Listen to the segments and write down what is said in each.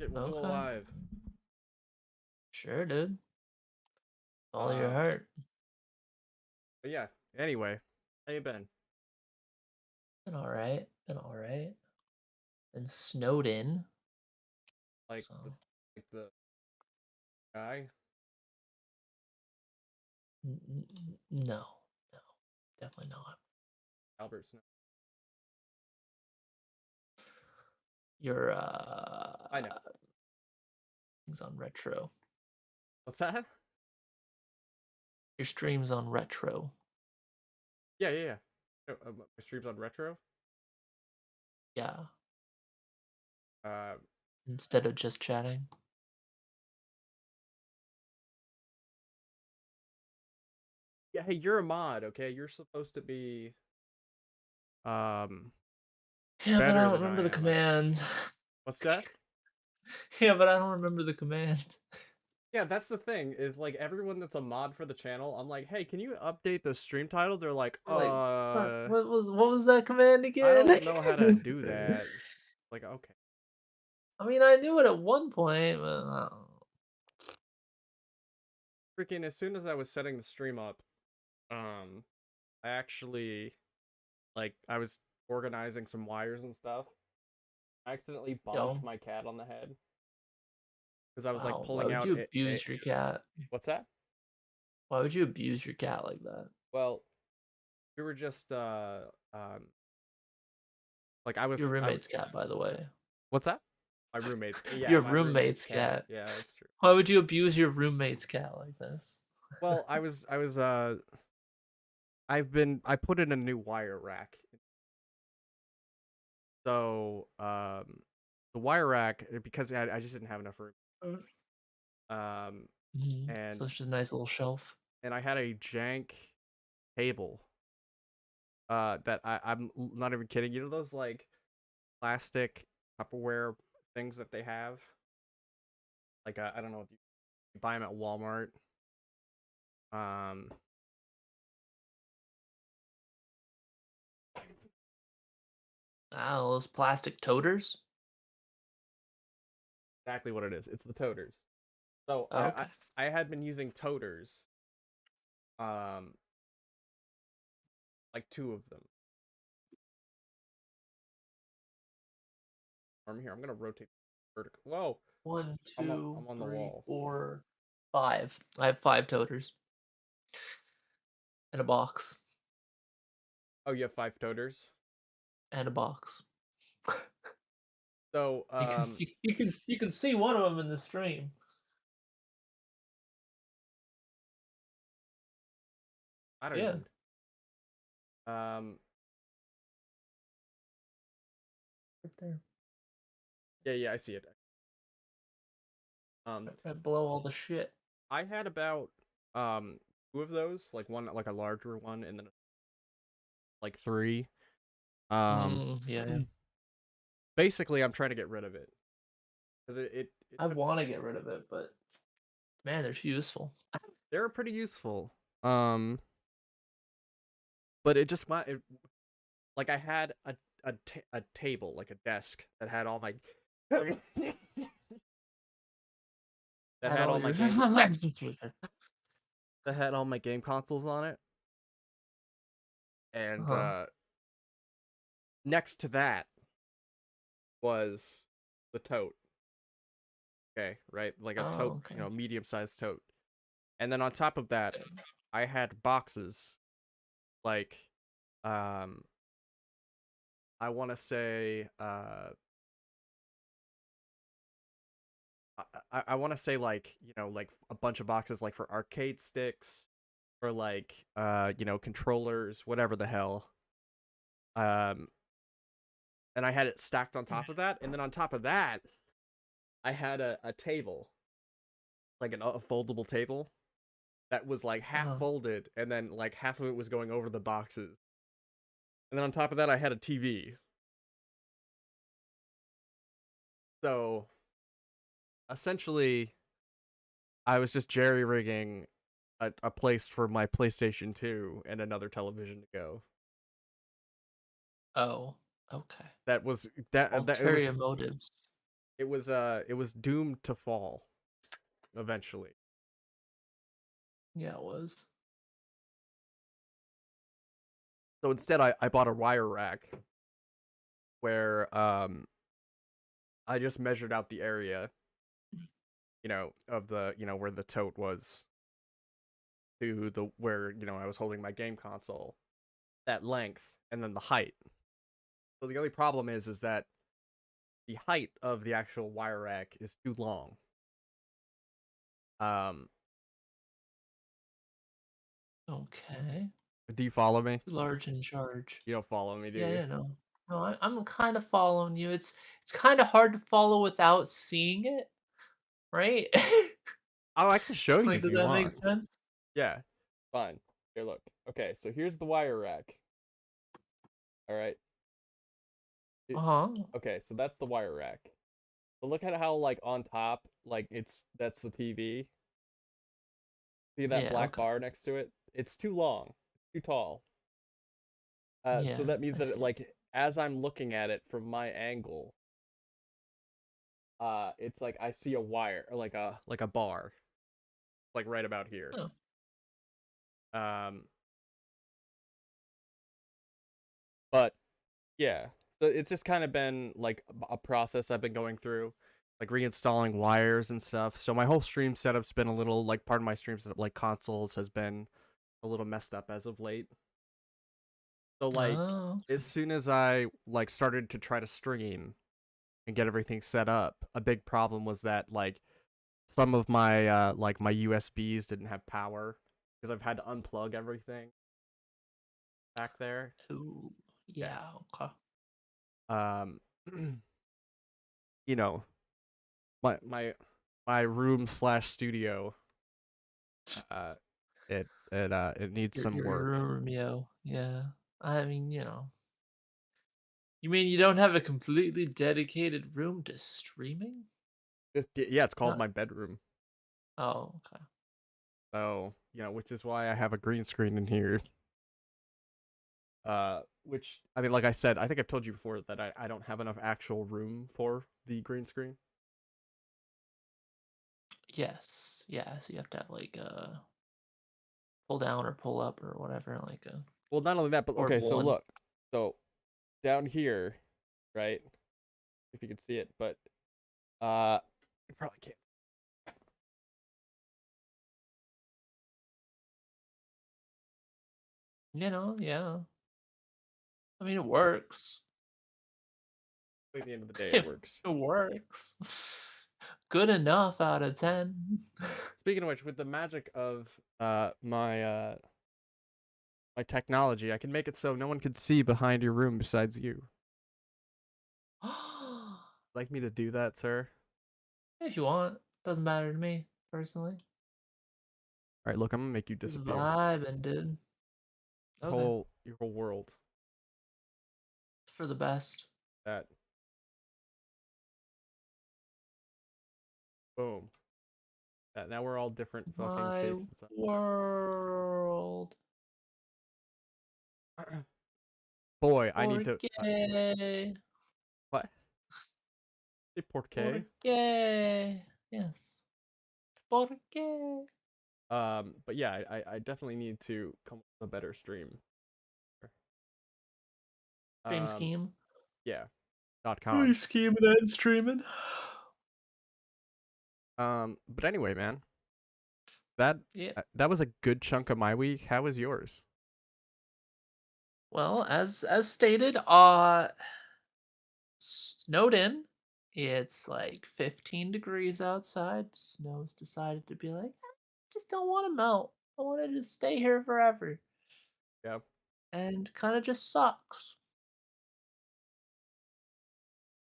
We'll do a Okay. live. Sure, dude. All your Um, heart. but yeah. Anyway, how you been? Been alright. Been alright. Been snowed in. Like So the guy no. No. Definitely not. Albert Snow. Your I know. things on retro. What's that? Your stream's on retro. Yeah. My streams on retro. Yeah. Uh, Instead of just chatting. yeah. Hey, you're a mod, okay? You're supposed to be um Yeah, but I better don't than remember I the am. command. What's that? Yeah, but I don't remember the command. Yeah, that's the thing. Is like everyone that's a mod for the channel. I'm like, hey, can you update the stream title? They're like, Like, fuck, what was that command I again? don't know how to do that. Like, okay. I mean, I knew it at one point, but Freaking as soon as I was setting the stream up, um, I actually I was organizing some wires and stuff. I accidentally bonked yo, my cat on the head because I was like wow, why pulling would out you a abuse your cat? what's that? Why would you abuse your cat like that? Well, we were just um like I Your was I roommate's cat, by the way. what's that? My roommate's yeah, Your my roommate's roommate's cat. cat. Yeah, that's true. Why would you abuse your roommate's cat like this? Well, I was I put in a new wire rack. So the wire rack because I just didn't have enough room. Um So and it's just a nice little shelf. and I had a jank table that I'm not even kidding. You know those like plastic Tupperware things that they have? Like I don't know if you buy them at Walmart. Um, Oh, those plastic toters? exactly what it is. It's the toters. So Oh, okay. I had been using toters, um, like two of them. Arm here. I'm gonna rotate vertical. Whoa, One, two, I'm on the three, wall. 4, 5. I have 5 toters and a box. Oh, you have five toters. And a box. So You can see one of them in the stream. I don't Yeah, even. Um, right there. yeah, I see it. Um, Right below all the shit. I had about two of those, like one like a larger one, and then like three. Yeah. Basically, I'm trying to get rid of it because it I took. want to get rid of it, but man, they're useful. They're pretty useful. Um, but it just might like I had a table like a desk that had all my that Had had all all my your game that had all my game consoles on it, and huh. next to that was the tote. Okay, right, like a tote, Oh, okay. medium sized tote, and then on top of that, I had boxes like um I want to say I want to say like like a bunch of boxes like for arcade sticks or like controllers, whatever the hell. Um and I had it stacked on top of that, and then on top of that I had a table, like a foldable table that was like half Uh-huh. folded, and then like half of it was going over the boxes. And then on top of that I had a TV. So essentially I was just jerry rigging a place for my PlayStation 2 and another television to go. Oh, okay. That was that it was Ulterior motives. it was doomed to fall eventually. Yeah, it was. So instead, I bought a wire rack where I just measured out the area, of the where the tote was to the where I was holding my game console, that length, and then the height. So the only problem is that the height of the actual wire rack is too long. Um, Okay. do you follow me? Too large in charge. You don't follow me, do Yeah, you? yeah, no. No, I'm kind of following you. It's kind of hard to follow without seeing it, right? Oh, I can show you Like, if does you that make want. sense? Yeah, fine. Here, look. Okay, so here's the wire rack. All right. It- Uh-huh. okay, so that's the wire rack. But look at how like on top, like that's the TV. See that Yeah, black okay. bar next to it? It's too long, too tall. So Yeah, that means I that see. like as I'm looking at it from my angle, it's like I see a wire or like a bar, like right about here. Oh. Um, but yeah, so it's just kind of been like a process I've been going through, like reinstalling wires and stuff. So my whole stream setup's been a little like part of my stream setup, like consoles, has been a little messed up as of late. So like Oh, as okay. soon as I like started to try to stream and get everything set up, a big problem was that like some of my like my USBs didn't have power because I've had to unplug everything back there. Ooh, Yeah. yeah, okay. Um you know, my room slash studio uh it needs some Your work. room, yo. Yeah. I mean, you mean you don't have a completely dedicated room to streaming? Yeah, it's called Not my bedroom. Oh, okay. So, which is why I have a green screen in here. Which I mean, like I said, I think I've told you before that I don't have enough actual room for the green screen. Yes. Yeah, so you have to have like a pull down or pull up or whatever, like a Well, not only that, but okay, portable so one. look. So down here, right? If you can see it, but you probably can't. Yeah. I mean, it works. At the end of the day, it It works. works. Good enough out of 10. Speaking of which, with the magic of my technology, I can make it so no one can see behind your room besides you. Like me to do that, sir? If you want. Doesn't matter to me, personally. All right, look, I'm gonna make you Just disappear. vibing, dude. Okay. Your whole world. It's for the best. That boom. That now we're all different fucking My shapes and stuff. world. Boy, I need to. Porque. What? Hey, Porke. Porque. Yes. Porque. But yeah, I definitely need to come up with a better stream. Stream Um, scheme. yeah, Are you .com. scheming and streaming? But anyway, man, that Yeah. that was a good chunk of my week. How was yours? Well, as stated, snowed in. It's like 15 degrees outside. Snow's decided to be like, just don't want to melt. I want to just stay here forever. Yeah, And kind of just sucks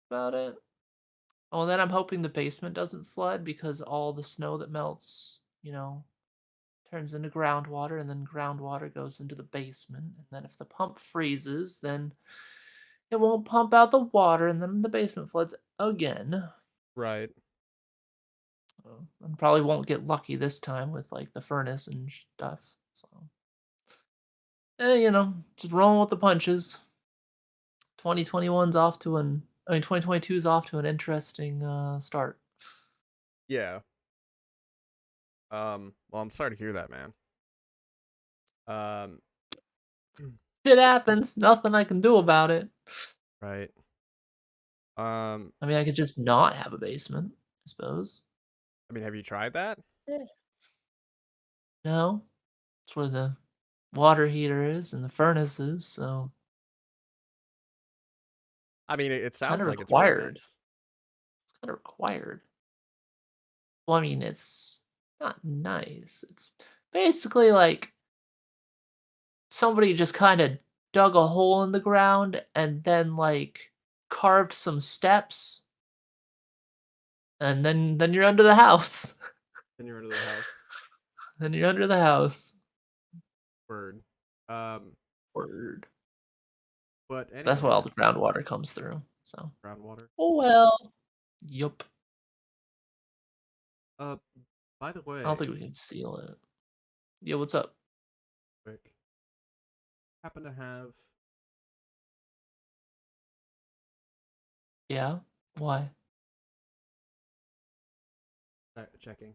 about it. Oh, then I'm hoping the basement doesn't flood because all the snow that melts, turns into groundwater, and then groundwater goes into the basement. And then if the pump freezes, then it won't pump out the water, and then the basement floods again. right. And probably won't get lucky this time with like the furnace and stuff. So, just rolling with the punches. 2021's off to an I mean, 2022 is off to an interesting start. Yeah. Well, I'm sorry to hear that, man. Um, Shit happens. Nothing I can do about it. right. Um, I mean, I could just not have a basement, I suppose. I mean, have you tried that? Yeah. No, it's where the water heater is and the furnace is, so I mean, it kind sounds of like it's really required. nice. Kind of required. Well, I mean, it's not nice. It's basically like somebody just kind of dug a hole in the ground and then like carved some steps, and then you're under the house. Then you're into the house. Then you're under the house. Word. Um, Word. but That's why all anyways, the groundwater comes through. So, groundwater. oh well. Yup. Uh, by the I don't way, think we can seal it. Yeah, what's up? quick, happen to have Yeah. Why? checking.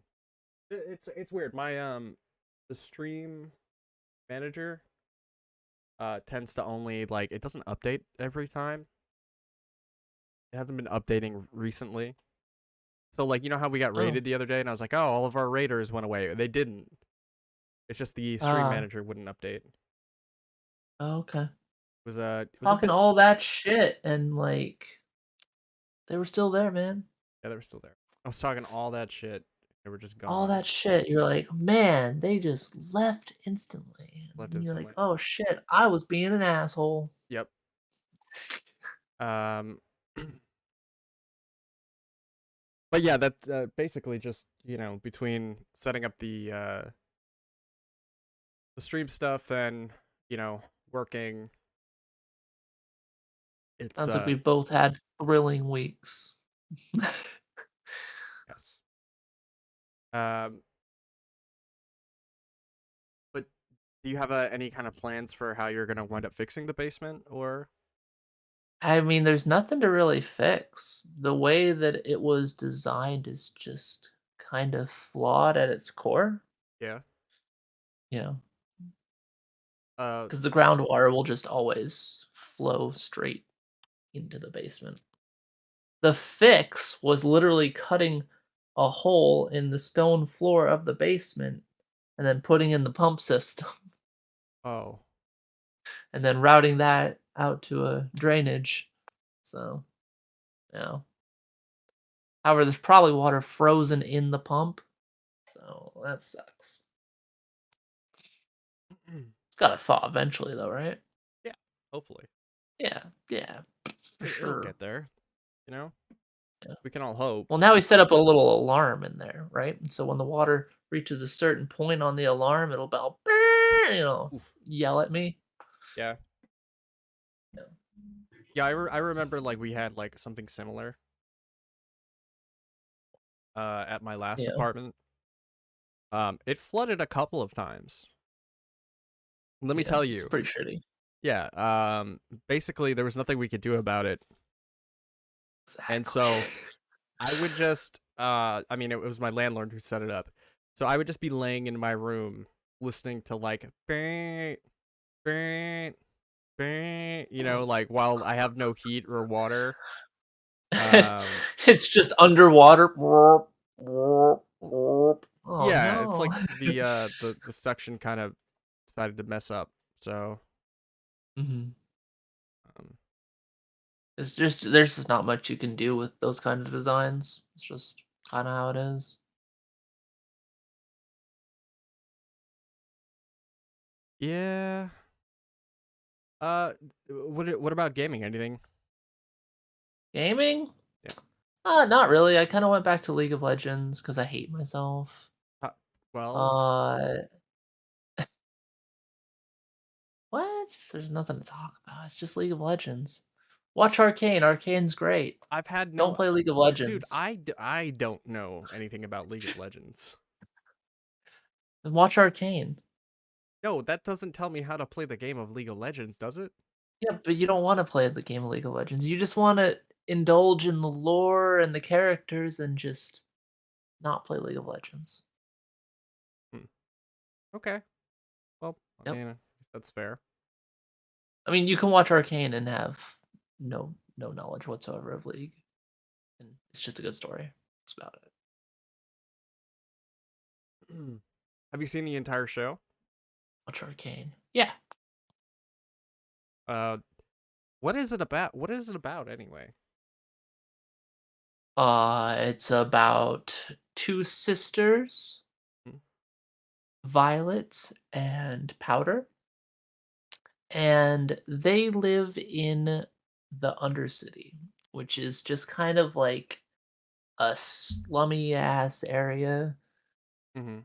It's weird. My the stream manager tends to only like it doesn't update every time. It hasn't been updating recently. So like you know how we got Oh. raided the other day and I was like, "Oh, all of our raiders went away." They didn't. It's just the stream Ah. manager wouldn't update. Okay. It was a Talking bit. all that shit and like they were still there, man. Yeah, they were still there. I was talking all that shit. They were just All gone. that shit. You're like, man, they just left instantly. Left And you're like, instantly. oh shit, I was being an asshole. Yep. Um but yeah, that basically just, between setting up the stream stuff and, working, it's Sounds like we both had thrilling weeks. yes. Um but do you have any kind of plans for how you're going to wind up fixing the basement or I mean, there's nothing to really fix. The way that it was designed is just kind of flawed at its core. yeah? You know, Uh because the groundwater will just always flow straight into the basement. The fix was literally cutting a hole in the stone floor of the basement and then putting in the pump system oh. and then routing that out to a drainage. So, you know. However, there's probably water frozen in the pump. So that sucks. It's gotta thaw eventually though, right? Yeah, hopefully. Yeah, yeah, for It'll sure. get there, you know? Yeah. We can all hope. Well, now we set up a little alarm in there, right? And so when the water reaches a certain point on the alarm, it'll bell, Oof. yell at me. Yeah. Yeah. Yeah, I remember like we had like something similar at my last Yeah. apartment. It flooded a couple of times. Let me Yeah. tell It's you. pretty shitty. Yeah, basically there was nothing we could do about it. And Exactly. so I would just I mean it was my landlord who set it up. So I would just be laying in my room listening to like bang, bang, bang, like while I have no heat or water. It's just underwater. Oh Yeah, it's no. like the suction kind of decided to mess up. So, Mhm. um, It's just there's just not much you can do with those kind of designs. It's just kind of how it is. yeah. What about gaming? Anything? Gaming? Yeah. Not really. I kind of went back to League of Legends because I hate myself. Uh, well, Uh, what? There's nothing to talk about. It's just League of Legends. Watch Arcane. Arcane's great. I've had Don't no play League of dude, Legends. I don't know anything about League of Legends. Then watch Arcane. No, that doesn't tell me how to play the game of League of Legends, does it? Yeah, but you don't want to play the game of League of Legends. You just want to indulge in the lore and the characters and just not play League of Legends. Hmm. Okay. Well, I Yep. mean, I guess that's fair. I mean, you can watch Arcane and have no knowledge whatsoever of League, and it's just a good story. That's about it. Have you seen the entire show? Watch Arcane. Yeah. Uh, what is it about? What is it about anyway? It's about two sisters, Hmm? Violet and Powder, and they live in the Undercity, which is just kind of like a slummy ass area. Mm-hmm.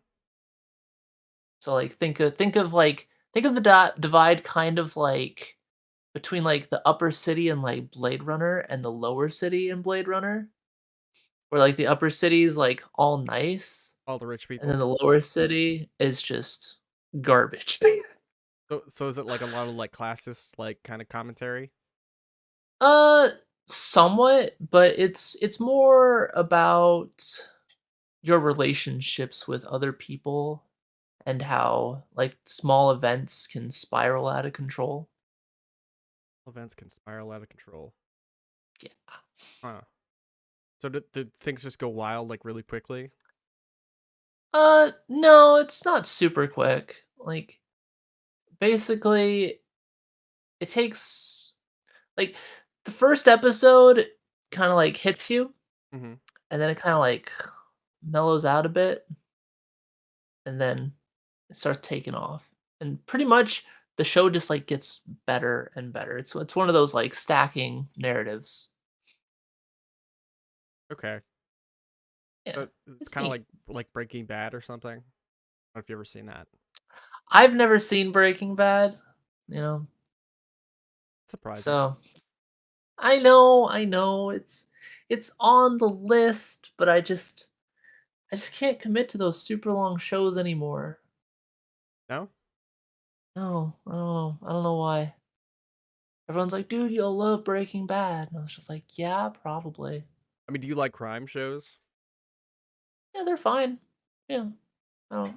So like think of the divide kind of like between like the upper city and like Blade Runner and the lower city in Blade Runner, where like the upper city is like all nice All the rich and then people. the lower city is just garbage. So is it like a lot of like classist like kind of commentary? uh Somewhat, but it's more about your relationships with other people and how like small events can spiral out of control. Events can spiral out of control. Yeah. Huh. So did things just go wild like really quickly? No, it's not super quick. Like basically it takes like the first episode kind of like hits you Mm-hmm. and then it kind of like mellows out a bit and then it starts taking off. And pretty much the show just like gets better and better. It's one of those like stacking narratives. Okay. Yeah. So it's It's kind of neat. like Breaking Bad or something. I don't know if you ever seen that. I've never seen Breaking Bad, you know. Surprising. So I know it's on the list, but I just can't commit to those super long shows anymore. No? No, I don't know why. Everyone's like, "Dude, you'll love Breaking Bad." And I was just like, "Yeah, probably." I mean, do you like crime shows? Yeah, they're fine. Yeah. No,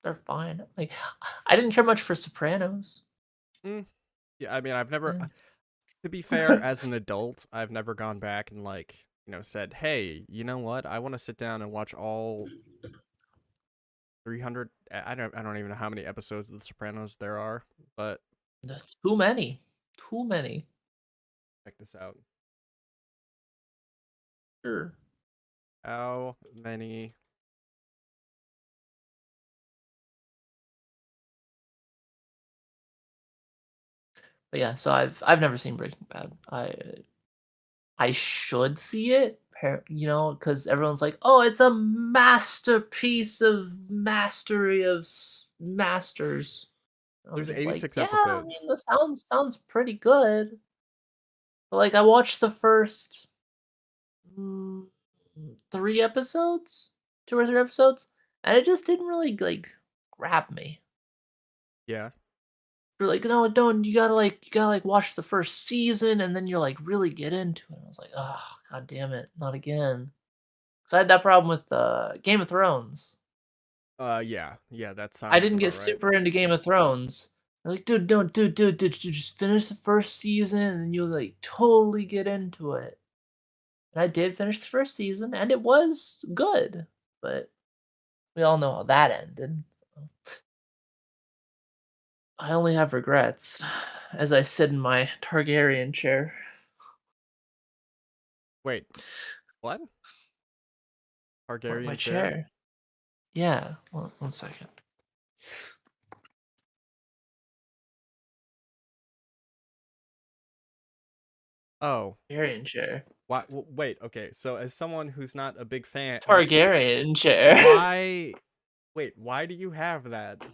they're fine. Like I didn't care much for Sopranos. Mm, yeah, I mean, I've never. Yeah. To be fair, as an adult, I've never gone back and like said, "Hey, you know what? I want to sit down and watch all 300." I don't even know how many episodes of The Sopranos there are, but Too many. Too many. check this out. Sure. How many? But yeah, so I've never seen Breaking Bad. I should see it, you know, because everyone's like, "Oh, it's a masterpiece of mastery of masters." I was There's just like, 86 "Yeah, I episodes. mean, the sounds pretty good." But like, I watched the first mm, 3 episodes, 2 or 3 episodes, and it just didn't really like grab me. Yeah. They're like, "No, don't. You gotta like watch the first season, and then you're like really get into it." And I was like, "Oh, god damn it, not again." 'Cause I had that problem with, Game of Thrones. Yeah. Yeah. That I sounds didn't get about right. super into Game of Thrones. They're like, "Dude, don't dude, just finish the first season, and you'll, like, totally get into it." And I did finish the first season, and it was good, but we all know how that ended, so I only have regrets as I sit in my Targaryen chair. Wait, what? My Targaryen chair? chair. Yeah, one second. Oh, Targaryen chair. why? Wait. Okay. So, as someone who's not a big fan, Targaryen chair. why? Wait. Why do you have that?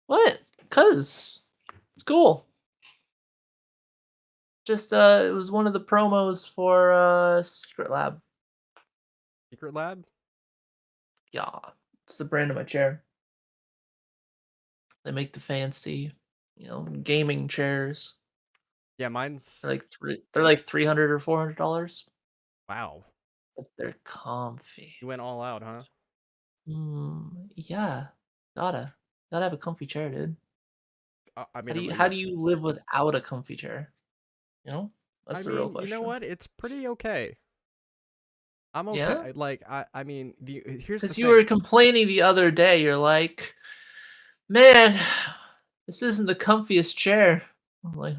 What? 'Cause it's cool. Just, it was one of the promos for, Secret Lab. Secret Lab? Yeah, it's the brand of my chair. They make the fancy, you know, gaming chairs. Yeah, mine's They're like $300 or $400, wow. but they're comfy. You went all out, huh? Yeah. Gotta gotta have a comfy chair, dude. I How mean, do you I'm how you're do you live without a comfy chair? You know? I That's the real mean, you know question. what? It's pretty okay. I'm okay. Yeah? I mean, here's the Because you were thing. complaining the other day, you're like, "Man, this isn't the comfiest chair." I'm like,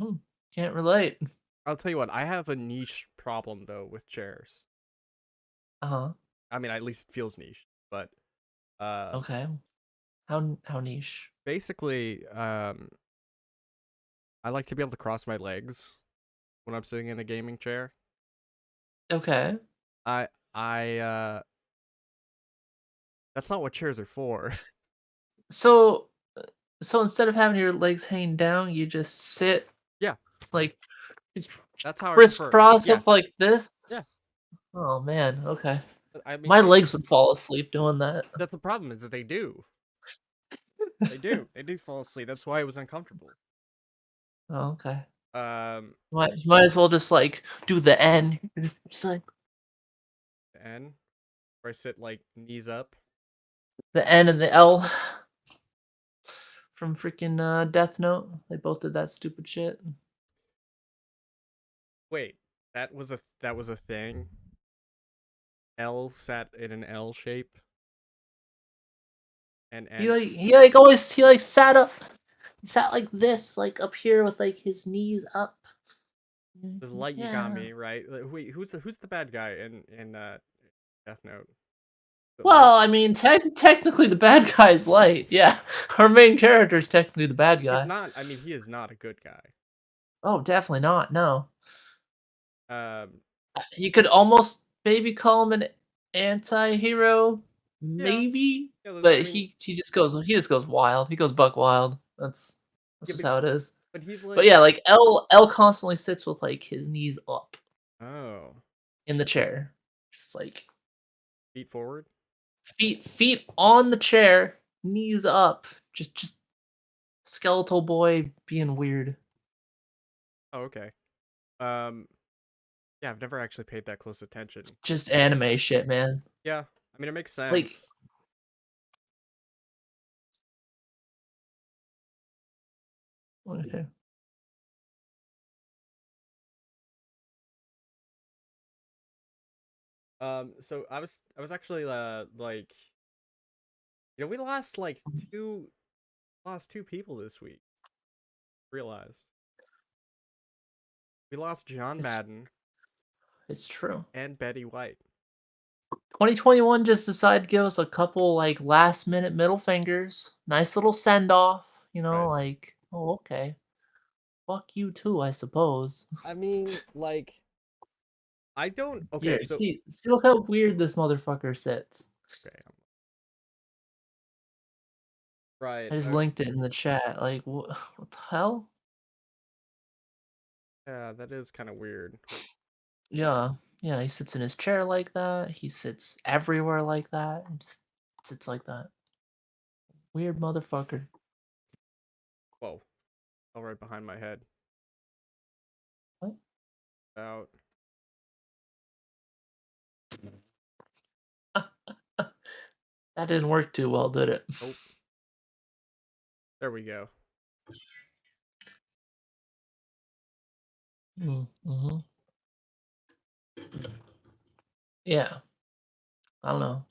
can't relate." I'll tell you what. I have a niche problem though with chairs. Uh-huh. I mean, at least it feels niche, but um, Okay. How niche? basically, I like to be able to cross my legs when I'm sitting in a gaming chair. Okay. I I that's not what chairs are for. So so instead of having your legs hanging down, you just sit, Yeah, like, that's how I prefer. crisscross Yeah, up like this? yeah. Oh, man, okay. I mean, My legs would fall asleep doing that. that's the problem is that they do. They do. They do fall asleep. That's why it was uncomfortable. Oh, okay. Um, Might as well just, like, do the N. Just like N, where I sit like knees up. the N and the L from freaking, Death Note. They both did that stupid shit. Wait, that was a thing. L sat in an L shape, and N. He, like, sat up, he sat like this, like, up here with, like, his knees up. The light you got Yeah. me right. Wait, who's the bad guy in Death Note? The light. Well, I mean, technically the bad guy is Light. Yeah, our main character is technically the bad He's guy. not. I mean, he is not a good guy. Oh, definitely not. No, Um, you could almost maybe call him an anti-hero, yeah, maybe, yeah. I but mean, he just goes wild. He goes buck wild. That's yeah, just how it is. but he's But like, yeah, like L constantly sits with like his knees up oh, in the chair, just like feet forward. feet on the chair, knees up, just skeletal boy being weird. Oh, okay. Um, yeah, I've never actually paid that close attention. Just anime shit, man. Yeah, I mean, it makes Like, sense. okay. So I was actually like, we lost two people this week. Realized we lost John It's Madden it's true. and Betty White. 2021 just decided to give us a couple like last minute middle fingers. Nice little send off, Right. like, oh, okay. Fuck you too, I suppose. I mean, like, I don't. Okay, Here, so see look how weird this motherfucker sits. okay, right. I just linked it in the chat. Like, what the hell? Yeah, that is kind of weird. Yeah, yeah. He sits in his chair like that. He sits everywhere like that, and just sits like that. Weird motherfucker. Whoa, all right behind my head. What? Out. That didn't work too well, did it? Oh, there we go. Mm-hmm. Yeah, I don't know.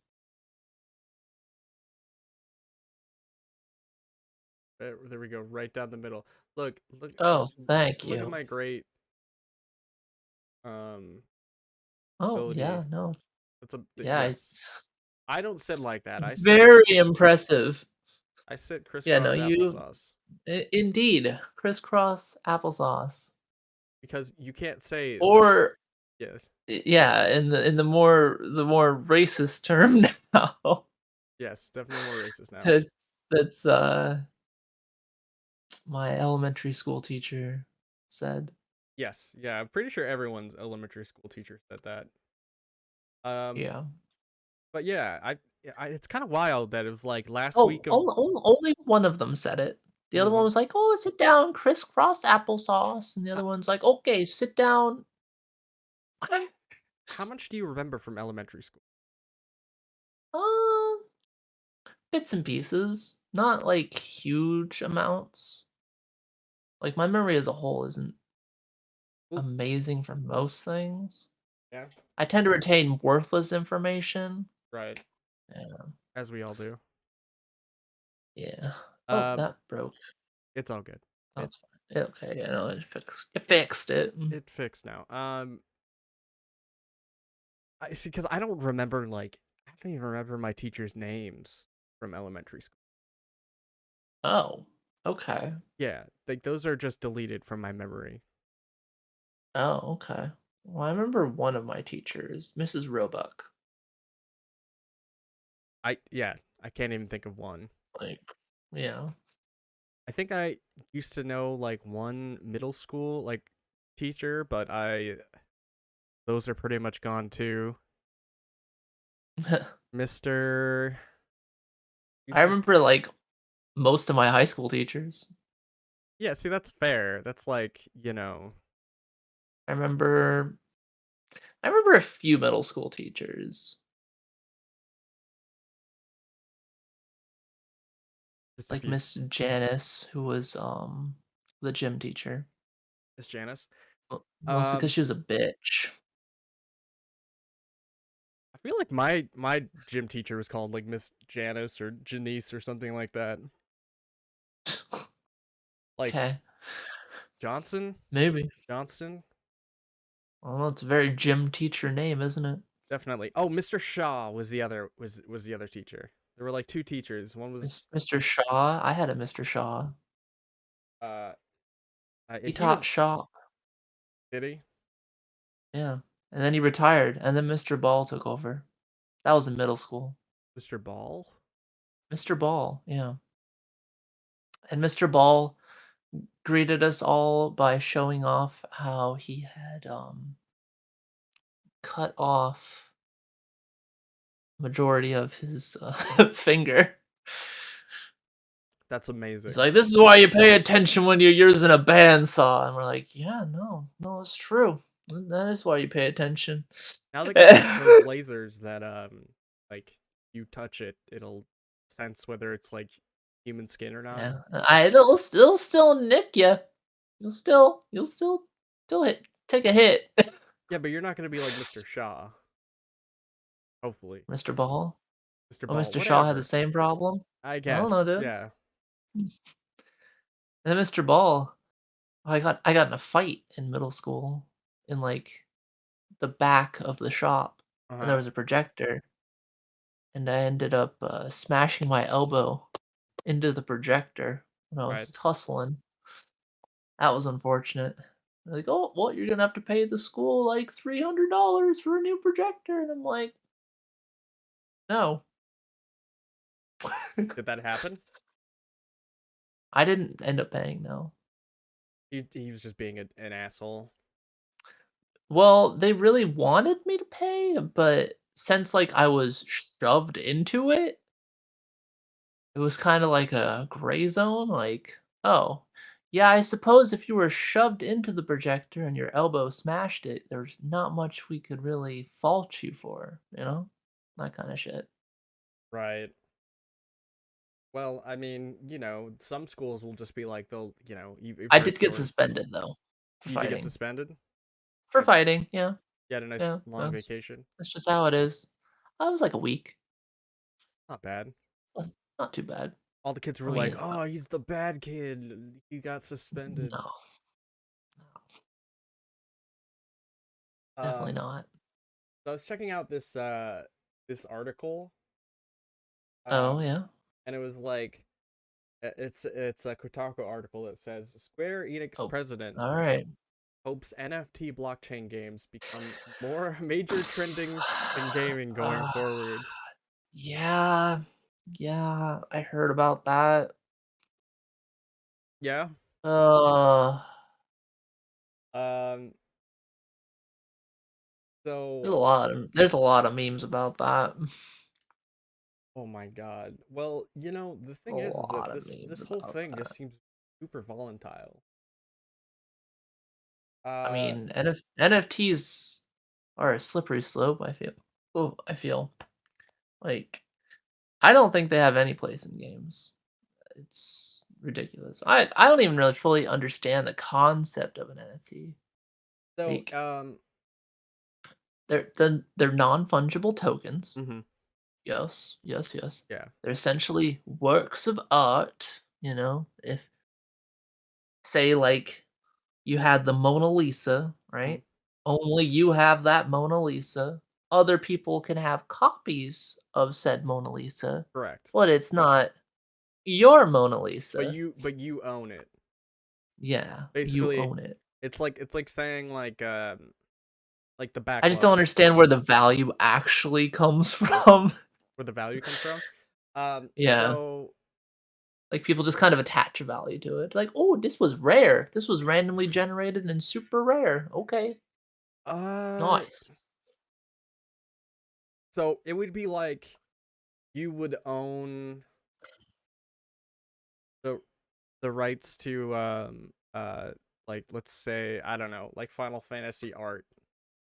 There we go. Right down the middle. Oh, thank Look at you. my great um Oh, ability. yeah, no. Yeah, Yes. I don't sit like that. very impressive. I sit Yeah, no, crisscross you applesauce indeed crisscross applesauce, because you can't say or yeah. yeah, in the more racist term now. Yes, definitely more racist now. That's my elementary school teacher said. Yes, yeah, I'm pretty sure everyone's elementary school teacher said that. Um, Yeah. but yeah, it's kind of wild that it was like last Oh, week of only one of them said it. The other one was like, "Oh, sit down, crisscross applesauce," and the How, other one's like, "Okay, sit down." how much do you remember from elementary school? Uh, Bits and pieces, not like huge amounts. Like my memory as a whole isn't Well, amazing for most things. yeah, I tend to retain worthless information. right, Yeah, as we all do. yeah. Oh, Um, that broke. it's all good. It That's fine. Yeah, okay, yeah, no, it fixed it. it fixed now. I see, because I don't remember I don't even remember my teachers' names from elementary school. Oh, okay. Yeah, like those are just deleted from my memory. Oh, okay. Well, I remember one of my teachers, Mrs. Roebuck. Yeah, I can't even think of one. Like, yeah. I think I used to know like one middle school teacher, but I those are pretty much gone too. Mr. I Mr. remember like most of my high school teachers. Yeah, see that's fair. That's I remember I remember a few middle school teachers, just a like few. Miss Janice, who was the gym teacher. Miss Janice. Mostly Um because she was a bitch. I feel like my gym teacher was called like Miss Janice or Janice or something like that. Like Okay, Johnson? maybe. Johnston? I don't know. It's a very gym teacher name, isn't it? Definitely. Oh, Mr. Shaw was the other teacher. There were like two teachers. One was Mr. Shaw. I had a Mr. Shaw. uh, He he was taught shop. did he? Yeah, and then he retired, and then Mr. Ball took over. That was in middle school. Mr. Ball? Mr. Ball, yeah, and Mr. Ball greeted us all by showing off how he had cut off majority of his finger. That's He's amazing. like, "This is why you pay attention when you're using a bandsaw," and we're like, "Yeah, no, no, it's true. That is why you pay attention." Now they got those lasers that like you touch it, it'll sense whether it's like human skin or not. Yeah, it'll still nick you. You'll still take a hit. Yeah, but you're not gonna be like Mr. Shaw. Hopefully. Mr. Ball. Mr. Oh, Ball, Mr. Shaw had the whatever. same problem. I I don't know, guess. dude. Yeah. And then Mr. Ball, I got in a fight in middle school in like the back of the shop, and there Uh-huh. was a projector, and I ended up smashing my elbow into the projector when I Right. was hustling. That was unfortunate. They're like, "Oh, well, you're gonna have to pay the school like $300 for a new projector," and I'm like, "No." Did that happen? I didn't end up paying, no. He was just being an asshole. Well, they really wanted me to pay, but since, like, I was shoved into it, it was kinda like a gray zone, like, "Oh, yeah, I suppose if you were shoved into the projector and your elbow smashed it, there's not much we could really fault you for," you know? That kinda shit. Right. Well, I mean, some schools will just be like they'll, you've I heard did get stories. suspended, though, for You did get fighting. suspended? For But fighting, yeah, you had a nice yeah, long vacation. that's just how it is. I was like a week. Not bad. Wasn't not too bad. All the kids I were like, mean, "Oh, he's the bad kid. He got suspended." no, definitely Um, not. so I was checking out this article, Oh, um, yeah? and it was like it's a Kotaku article that says Square Enix Oh, president alright. hopes NFT blockchain games become more major trending in gaming going forward. Yeah, yeah, I heard about that. Yeah. Uh, Um. there's a So lot of there's a lot of memes about that. Oh my god. Well, the A thing is that lot of this memes whole about thing just that. seems super volatile. I Uh, mean, NFTs are a slippery slope, I feel. Oh, I feel like I don't think they have any place in games. It's ridiculous. I don't even really fully understand the concept of an NFT. so Like they're non-fungible tokens. mhm, Yes, yes, yes. yeah. They're essentially works of art, you know. If say like you had the Mona Lisa, Mhm, right? Only you have that Mona Lisa. Other people can have copies of said Mona Lisa, correct. but it's not your Mona But Lisa. you own it. Yeah, you Basically, own it. it's like saying like the I just don't backlog, understand where the value actually comes from. where the value comes from. Yeah. So Like people just kind of attach a value to it. Like, oh, this was rare. This was randomly generated and super rare. Okay. uh Nice. so it would be like you would own the the rights to like let's say, I don't know, like Final Fantasy art,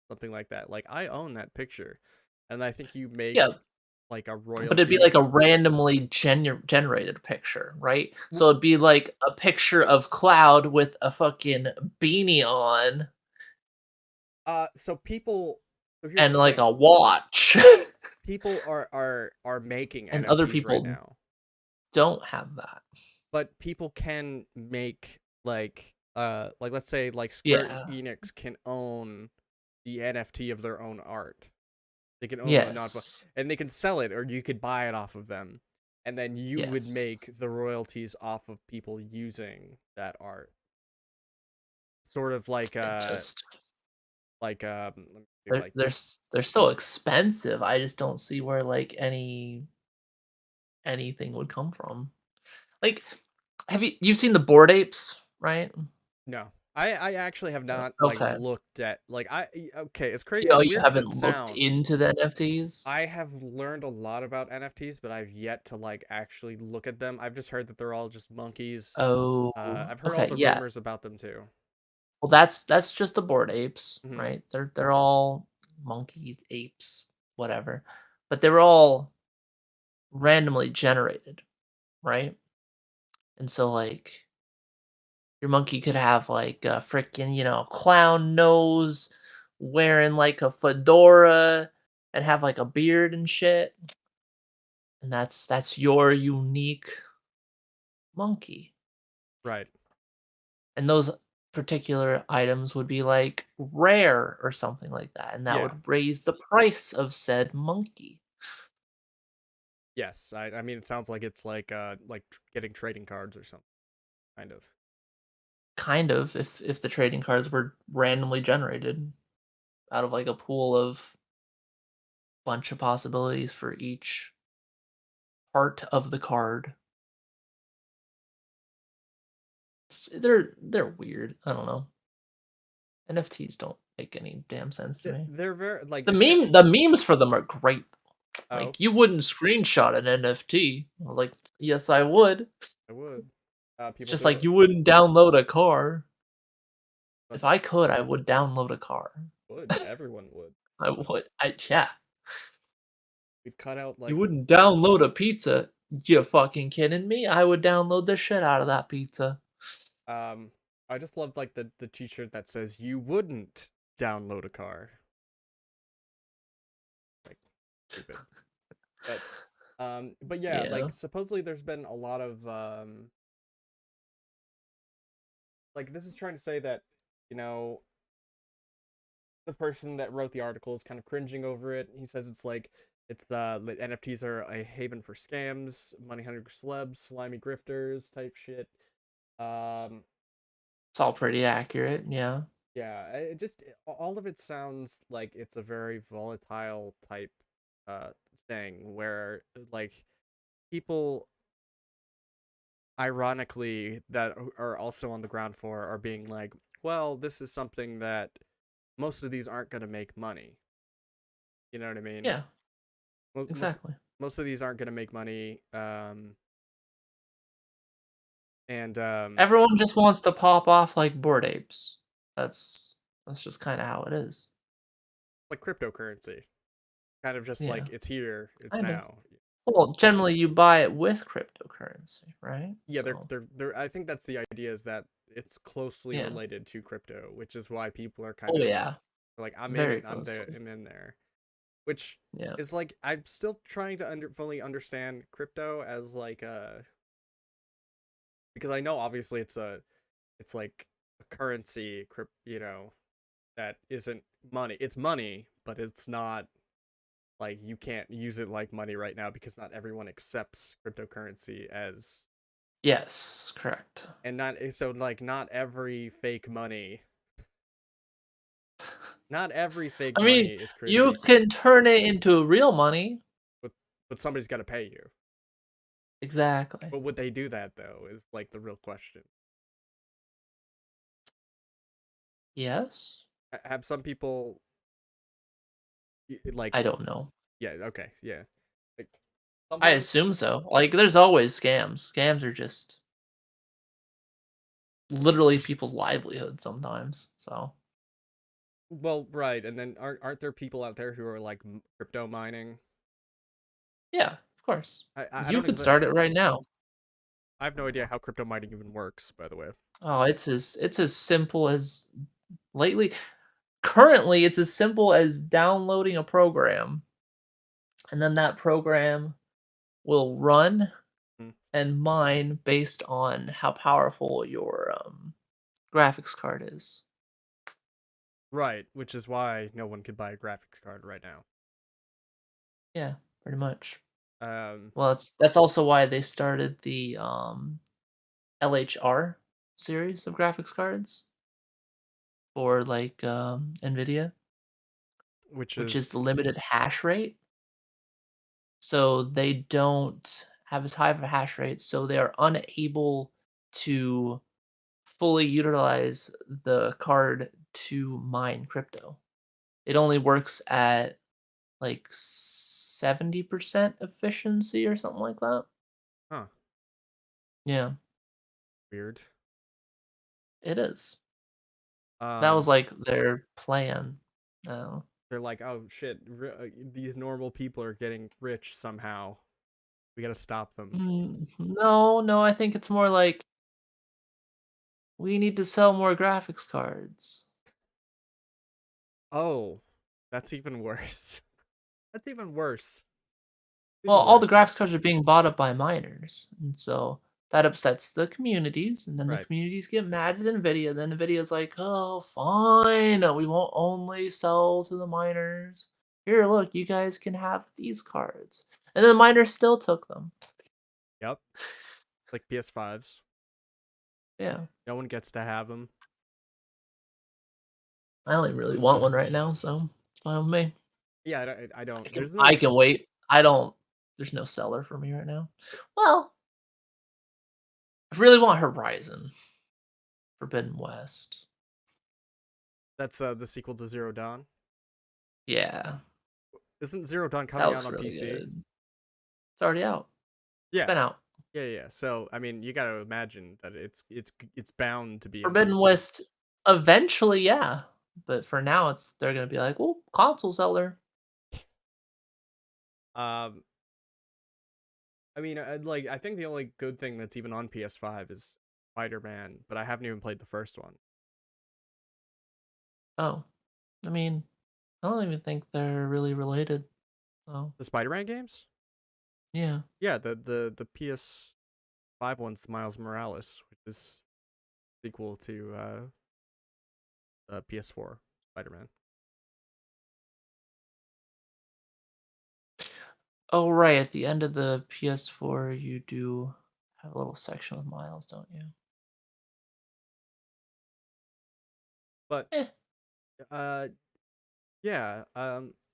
something like that. Like I own that picture, and I think you make Yeah, like a but it'd be royalty. like a randomly generated picture, right? W- So it'd be like a picture of Cloud with a fucking beanie on so people so here's and the like thing. a watch. People are making And other NFTs right people now, don't have that. but people can make like let's say like Square Yeah. Enix can own the NFT of their own art. They can own the non, Yes. and they can sell it, or you could buy it off of them, and then you would Yes. make the royalties off of people using that art. Sort of like It just let me see, they're like they're they're so expensive. I just don't see where like anything would come from. Like, have you've seen the Bored Apes, right? no. I actually have not like Okay. looked at like okay, as crazy Oh, as you weird as haven't it looked sounds, into the NFTs? I have learned a lot about NFTs, but I've yet to like actually look at them. I've just heard that they're all just monkeys. Oh, I've heard all okay, the yeah. rumors about them too. Well, that's just the Bored Apes, Hmm. right? They're all monkeys, apes, whatever, but they were all randomly generated, right? And so, like, your monkey could have, like, a freaking, clown nose, wearing, like, a fedora, and have, like, a beard and shit, and that's your unique monkey. Right. And those particular items would be, like, rare or something like that, and that Yeah. would raise the price of said monkey. Yes. I mean, it sounds like it's like getting trading cards or something, kind of. Kind of, if the trading cards were randomly generated out of, like, a pool of bunch of possibilities for each part of the card. They're weird, I don't know. NFTs don't make any damn sense to me. They're very like The it's got. memes for them are great. Oh, Like, "You wouldn't screenshot an NFT." I was like, "Yes, I would." I would. It's People just do like, it, "You wouldn't download a car." but If I could, I would download a car. would everyone would. I would. Yeah. We'd cut out "You like wouldn't download a pizza." You fucking kidding me? I would download the shit out of that pizza. um. I just love like the T-shirt that says you wouldn't download a car. Like stupid. But yeah, Yeah. like supposedly there's been a lot of like this is trying to say that you know the person that wrote the article is kind of cringing over it. He says it's like NFTs are a haven for scams, money hungry celebs, slimy grifters type shit. Um, It's all pretty accurate, yeah. yeah, it just all of it sounds like it's a very volatile type uh thing where like people ironically that are also on the ground floor are being like, well, this is something that most of these aren't going to make money. You know what I mean? Yeah, Most exactly. most of these aren't gonna make money. And Everyone just wants to pop off like bored apes. That's just kind of how it is. like cryptocurrency, kind of just Yeah, like it's here, it's kind of. now. Well, generally you buy it with cryptocurrency, right? Yeah, So, they're. I think that's the idea is that it's closely yeah. related to crypto, which is why people are kind Oh of yeah, like, I'm in very it, closely. I'm in there, which Yeah. is like I'm still trying to fully understand crypto as like a, because I know obviously it's like a currency, that isn't money. It's money, but it's not like you can't use it like money right now because not everyone accepts cryptocurrency as, Yes, correct. and not so like not every fake I money mean, is created you equal, can turn it into real money. but somebody's got to pay you. Exactly. But would they do that though is like the real question. Yes. Have some people like, I don't know. yeah, okay, yeah, like I sometimes. assume so. Like, there's always scams. Scams are just literally people's livelihood sometimes. So, Well, right, and then aren't there people out there who are like crypto mining? yeah, of course. I You don't could exactly. start it right now. I have no idea how crypto mining even works, by the way. Oh, it's as simple as lately currently it's as simple as downloading a program and then that program will run Hmm. and mine based on how powerful your graphics card is. Right, which is why no one could buy a graphics card right now. Yeah, pretty much. Um, Well, that's also why they started the LHR series of graphics cards for like Nvidia, which which is is the limited hash rate. So they don't have as high of a hash rate, so they are unable to fully utilize the card to mine crypto. It only works at like 70% efficiency or something like that. huh, Yeah, weird. it is. That was Um, like their plan. Oh. they're like, oh shit, these normal people are getting rich somehow. We gotta stop them. No, no, I think it's more like we need to sell more graphics cards. Oh, that's even worse. That's even worse. Well, Even all the worse. graphics cards are being bought up by miners, and so that upsets the communities, and then the Right. communities get mad at Nvidia. Then Nvidia's like, "Oh, fine, we won't only sell to the miners. Here, look, you guys can have these cards." And then the miners still took them. Yep. Like PS5s. Yeah, No one gets to have them. I don't even really want one right now, so it's fine with me. Yeah, I I don't. can There's I no. can wait. I don't. There's no seller for me right now. Well, I really want Horizon Forbidden West. That's the sequel to Zero Dawn. Yeah, Isn't Zero Dawn that coming out looks on really PC? good. It's already out. It's Yeah, been out. yeah. So I mean, you got to imagine that it's bound to be on Forbidden PC. West eventually, yeah. But for now it's they're gonna be like, well, console seller. Um, I mean, I think the only good thing that's even on PS5 is Spider-Man, but I haven't even played the first one. Oh. I mean, I don't even think they're really related. Oh. The Spider-Man games? Yeah. Yeah, the PS5 one's the Miles Morales, which is sequel to PS4 Spider-Man. Oh right, at the end of the PS4 you do have a little section with Miles, don't you? But Eh, uh, yeah.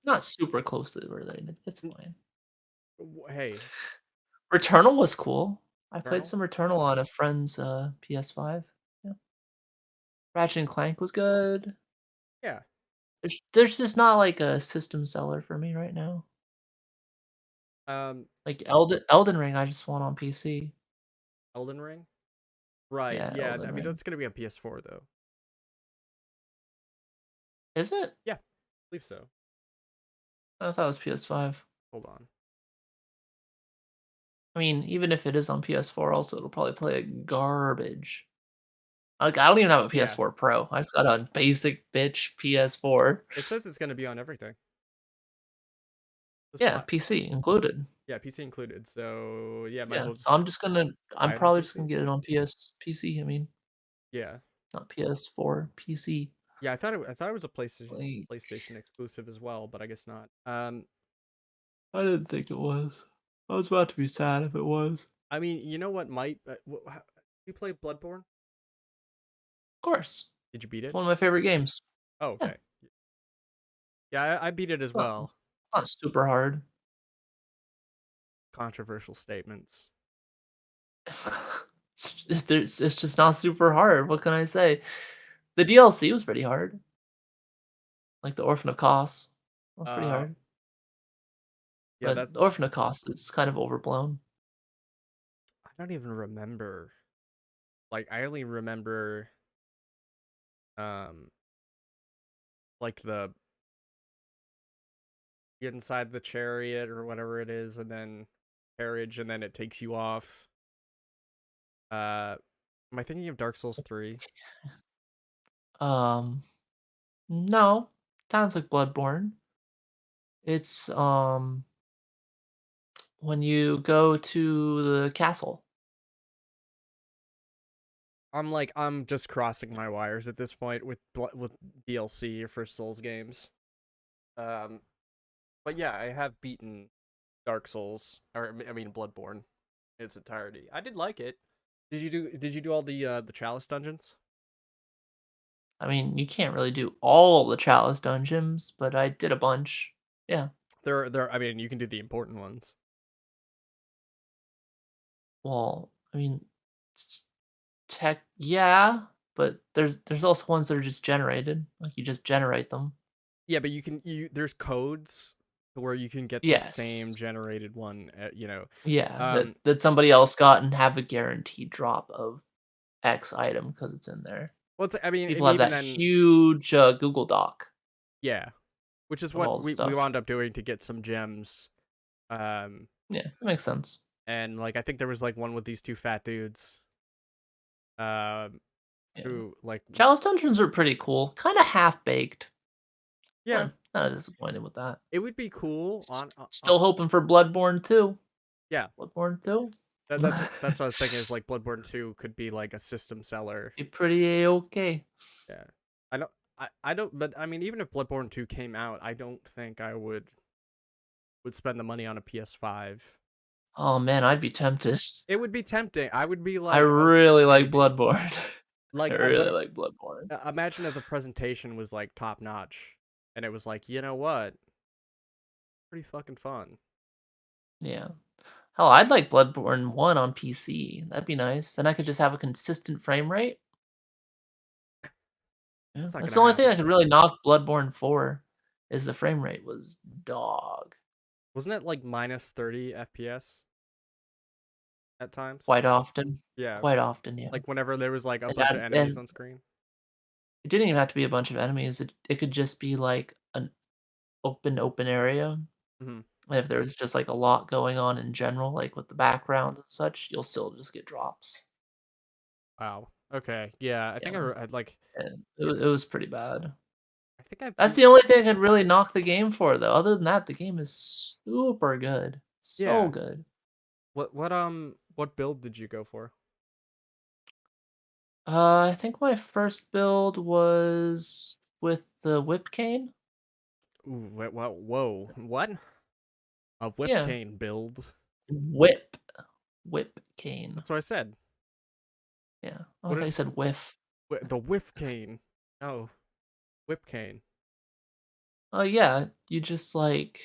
not super closely related. It's n- fine. hey, Returnal was cool. I played Colonel. some Returnal on a friend's PS5. Yeah. Ratchet and Clank was good. Yeah. There's just not like a system seller for me right now. Um, Like Elden Ring, I just want on PC. Elden Ring? Right, Yeah, yeah, I Elden mean, Ring. that's gonna be on PS4, though. Is it? Yeah, I believe so. I thought it was PS5. Hold on. I mean, even if it is on PS4 also, it'll probably play like garbage. Like, I don't even have a Yeah, PS4 Pro. I just got a basic bitch PS4. it says it's gonna be on everything. This Yeah, platform. PC included. Yeah, PC included, so, yeah, might as Yeah, well so just I'm buy it on probably just gonna PC. get it on PC, I mean, Yeah. not PS4, PC. Yeah, I thought it was a Like, PlayStation exclusive as well, but I guess not. I didn't think it was. I was about to be sad if it was. I mean, you know what might you play Bloodborne? Of course. Did you beat It's it? one of my favorite games. Oh, Yeah, okay. Yeah, I beat it as not well. not super hard. Controversial statements. It's just not super hard, what can I say? The DLC was pretty hard, like the Orphan of Kos. That's pretty Uh, hard, yeah, but Orphan of Kos is kind of overblown. I don't even remember. Like, I only remember, um, like the get inside the chariot or whatever it is, and then carriage, and then it takes you off. Am I thinking of Dark Souls 3? Um, no, sounds like Bloodborne. It's, when you go to the castle. I'm just crossing my wires at this point with DLC for Souls games. Um, but yeah, I have beaten Dark Souls, or I mean Bloodborne, in its entirety. I did like it. Did you do all the Chalice dungeons? I mean, you can't really do all the Chalice dungeons, but I did a bunch. Yeah. I mean, you can do the important ones. Well, I mean, s yeah, but there's also ones that are just generated, like, you just generate them. Yeah, but you there's codes where you can get the same Yes. generated one. Yeah, that Um, somebody else got and have a guaranteed drop of X item because it's in there. well, I mean, People and have even that then, huge, Google Doc yeah, which is of what all the we stuff. wound up doing to get some gems. Um, Yeah, that makes sense. and like I think there was like one with these two fat dudes. Um, Yeah. who like Chalice dungeons are pretty cool, kinda half-baked. yeah, Kinda disappointed with that. it would be cool S on Still hoping for Bloodborne 2. yeah. Bloodborne 2? That's what I was thinking is like Bloodborne 2 could be like a system seller. Be pretty A-okay. Yeah. I don't I don't but I mean even if Bloodborne 2 came out, I don't think I would spend the money on a PS5. Oh, man, I'd be tempted. It would be tempting. I would be I like, "Oh, really like maybe." Bloodborne. I really But like Bloodborne. imagine if the presentation was like top notch and it was like, "You know what? Pretty fucking fun." Yeah. Hell, I'd like Bloodborne 1 on PC. That'd be nice. Then I could just have a consistent frame rate. Yeah, It's not that's going to the only thing happen. that could really knock Bloodborne 4 is the frame rate was dog. Wasn't it like minus 30 FPS at times? Quite often. Yeah, Quite often, yeah. like whenever there was like a It bunch of had enemies and on screen. it didn't even have to be a bunch of enemies. It could just be like an open area. Mhm. And if there's just like a lot going on in general, like with the backgrounds and such, you'll still just get drops. Wow. Okay. Yeah, I think Yeah. I like And it's it was pretty bad. I think I've That's beat the only thing I could really knock the game for, though. Other than that, the game is super good. So yeah. good. What build did you go for? I think my first build was with the whip cane. Ooh, whoa. What? A whip Yeah, cane build. whip, whip cane. That's what I said. Yeah. Oh, I What thought you is said whiff. the whiff cane? Oh, whip cane. Oh yeah, you just like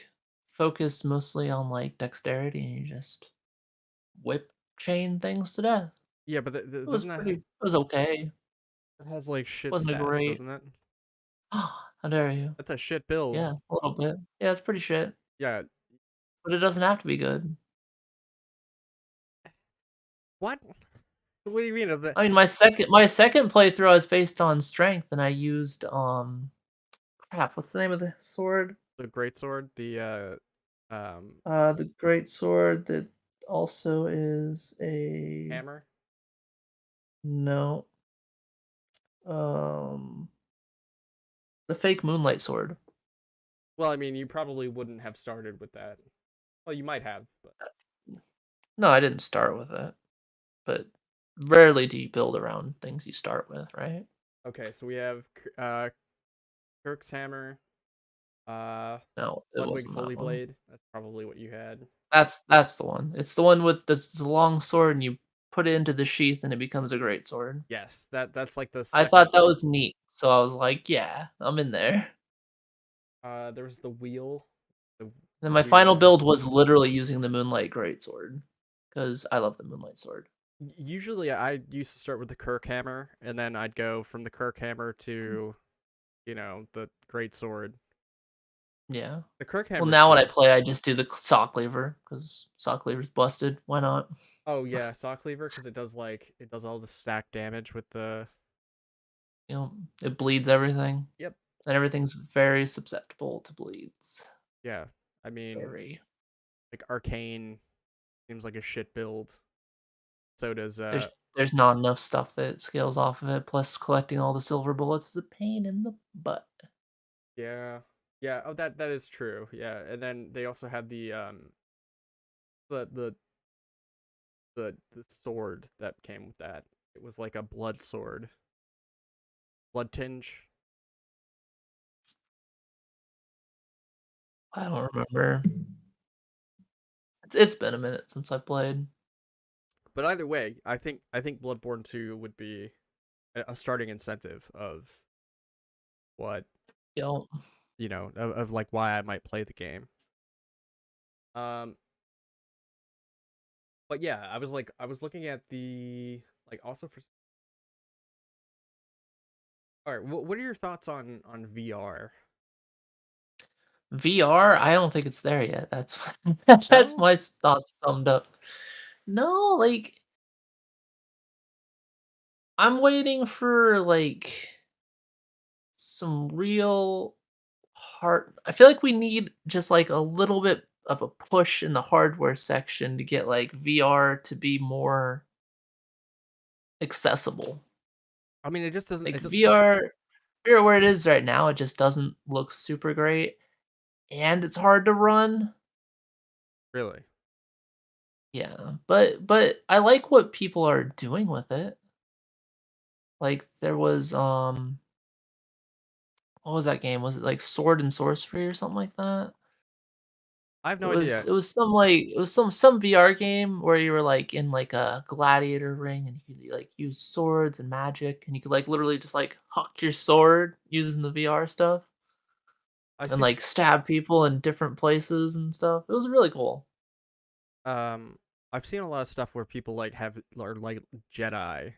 focus mostly on like dexterity, and you just whip chain things to death. Yeah, but doesn't that It was okay. that has like shit Wasn't a stats, great. doesn't it? How dare you? That's a shit build. Yeah, a little bit. Yeah, it's pretty shit. Yeah, But it doesn't have to be good. What? What do you mean? Of the I mean, my second playthrough was based on strength, and I used, crap, what's the name of the sword? the great sword, The great sword that also is a hammer? no, um, the fake moonlight sword. Well, I mean, you probably wouldn't have started with that. Well, you might have, but No, I didn't start with it, but rarely do you build around things you start with, right? okay. So we have Kirk's hammer, uh, No, it Ludwig's wasn't that holy one. blade. That's probably what you had. That's the one. It's the one with this long sword, and you put it into the sheath, and it becomes a great sword. Yes, that's like the I second. thought that was neat, so I was like, "Yeah, I'm in there." There was the wheel, the Then the my final wheel build sword. was literally using the Moonlight Greatsword, because I love the Moonlight Sword. Usually, I used to start with the Kirk hammer, and then I'd go from the Kirk hammer to, the great sword. Yeah. The Kirk Well, hammer's now when I cool. play, I just do the saw cleaver, because saw cleaver's busted. Why not? Oh yeah, saw cleaver because it does all the stack damage with the. You know, it bleeds everything, Yep. and everything's very susceptible to bleeds. Yeah. I mean, Very. like arcane seems like a shit build. So does There's not enough stuff that scales off of it, plus collecting all the silver bullets is a pain in the butt. yeah. Yeah, oh that is true. Yeah. And then they also had the the the sword that came with that. It was like a blood sword. Blood tinge. I don't remember. It's been a minute since I played. But either way, I think Bloodborne 2 would be a starting incentive of what, You know, of like why I might play the game. Um but yeah, I was looking at the like also for all right, what are your thoughts on VR? VR, I don't think it's there yet. That's that's No? my thoughts summed up. No, like I'm waiting for like some real hard. I feel like we need just like a little bit of a push in the hardware section to get like VR to be more accessible. I mean, it just doesn't Like it VR where it is right now, it just doesn't look super great and it's hard to run. really. Yeah, but I like what people are doing with it. Like there was what was that game? Was it like Sword and Sorcery or something like that? I have It no was idea. it was some like it was some VR game where you were like in like a gladiator ring and you could like use swords and magic and you could like literally just like huck your sword using the VR stuff I and see like stab people in different places and stuff. It was really cool. um I've seen a lot of stuff where people like have or like Jedi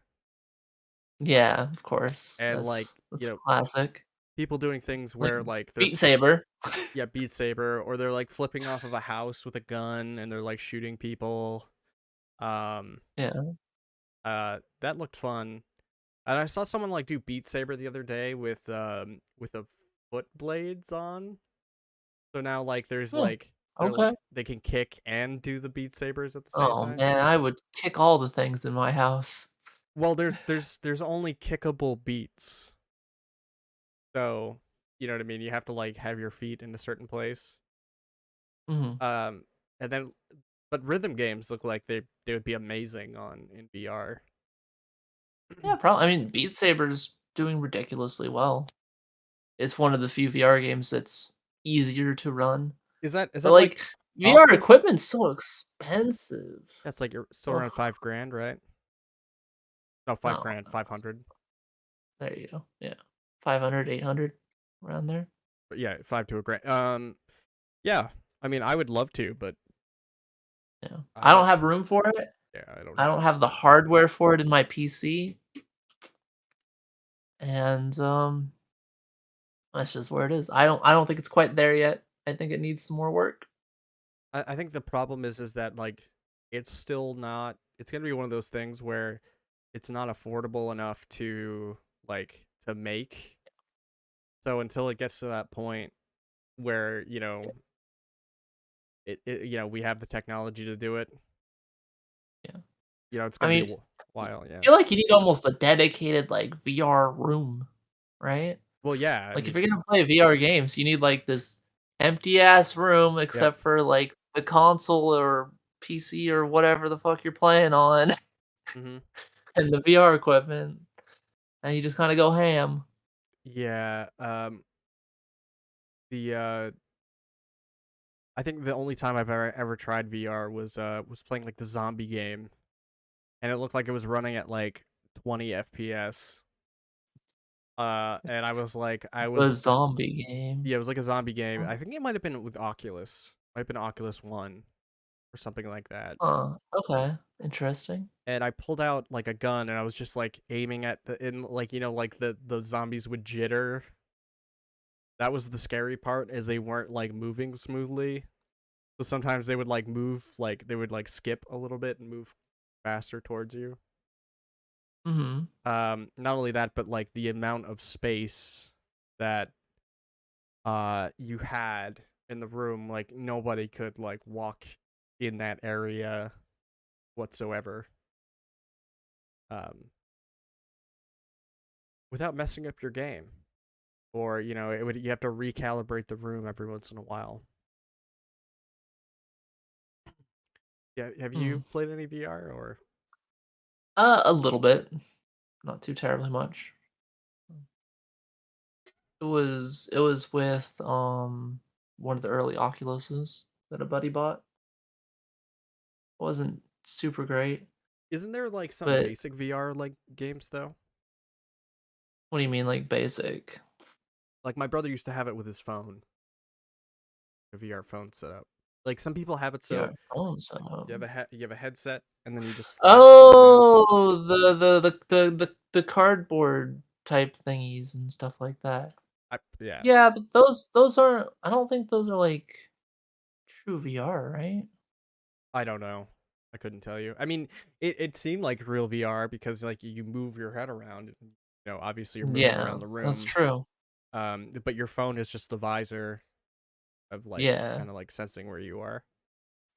Yeah, of course. and like, That's classic. people doing things Like where like they're Beat Saber. yeah, Beat Saber, or they're like flipping off of a house with a gun and they're like shooting people. Um, Yeah. that looked fun. And I saw someone like do Beat Saber the other day with a foot blades on. So now like there's Hmm, like they're like okay. they can kick and do the Beat Sabers at the same Oh time. man, I would kick all the things in my house. Well, there's only kickable beats. So, you know what I mean? You have to like have your feet in a certain place. Mhm. Um, and then but rhythm games look like they would be amazing on in VR. Yeah, probably. I mean, Beat Saber's doing ridiculously well. It's one of the few VR games that's easier to run. Is But that like like VR Oculus? equipment's so expensive. That's like you're still Ugh. around 5 grand, right? No, five Oh, grand, no, 500. there you go. Yeah. 500, 800, around there. But yeah, 5 to a grand. Yeah. I mean, I would love to, but Yeah. I I don't have room for it. yeah, I don't I have don't room have the for it. hardware for it in my PC. And that's just where it is. I don't think it's quite there yet. I think it needs some more work. I think the problem is that like it's still not. It's gonna be one of those things where it's not affordable enough to to make. So until it gets to that point where we have the technology to do it, Yeah. it's I gonna be mean, a I while. Yeah. feel like you need almost a dedicated, like, VR room, right? Well, yeah. I Like, if mean, you're gonna play VR games, you need, like, this empty ass room yep. except for, like, the console or PC or whatever the fuck you're playing on Hmm. and the VR equipment, and you just kinda go ham. Yeah. The I think the only time I've ever tried VR was playing like the zombie game, and it looked like it was running at like 20 FPS. And I was like, The zombie game. yeah, it was like a zombie game. I think it might have been with Oculus, might have been Oculus One or something like that. Huh, okay, interesting. And I pulled out like a gun, and I was just like aiming at the in like like the zombies would jitter. That was the scary part, is they weren't like moving smoothly. So sometimes they would like move, like they would like skip a little bit and move faster towards you. Mhm. Not only that, but like the amount of space that you had in the room, like nobody could like walk in that area whatsoever. Um, without messing up your game. Or, you have to recalibrate the room every once in a while. Yeah, have Hmm. you played any VR or A little bit, not too terribly much. It was with, one of the early Oculuses that a buddy bought. It wasn't super great, isn't there like some but basic VR like games though? what do you mean, like, basic? Like my brother used to have it with his phone, a VR phone setup. Like some people have it so Yeah, phone setup. you have a headset and then you just slide the phone in. Oh, the cardboard type thingies and stuff like that. Yeah, Yeah, but those aren't I don't think those are, like, true VR, right? I don't know. I couldn't tell you. I mean, it seemed like real VR because like you move your head around. Obviously you're moving Yeah, around the that's room. true. But your phone is just the visor of like Yeah. kind of like sensing where you are.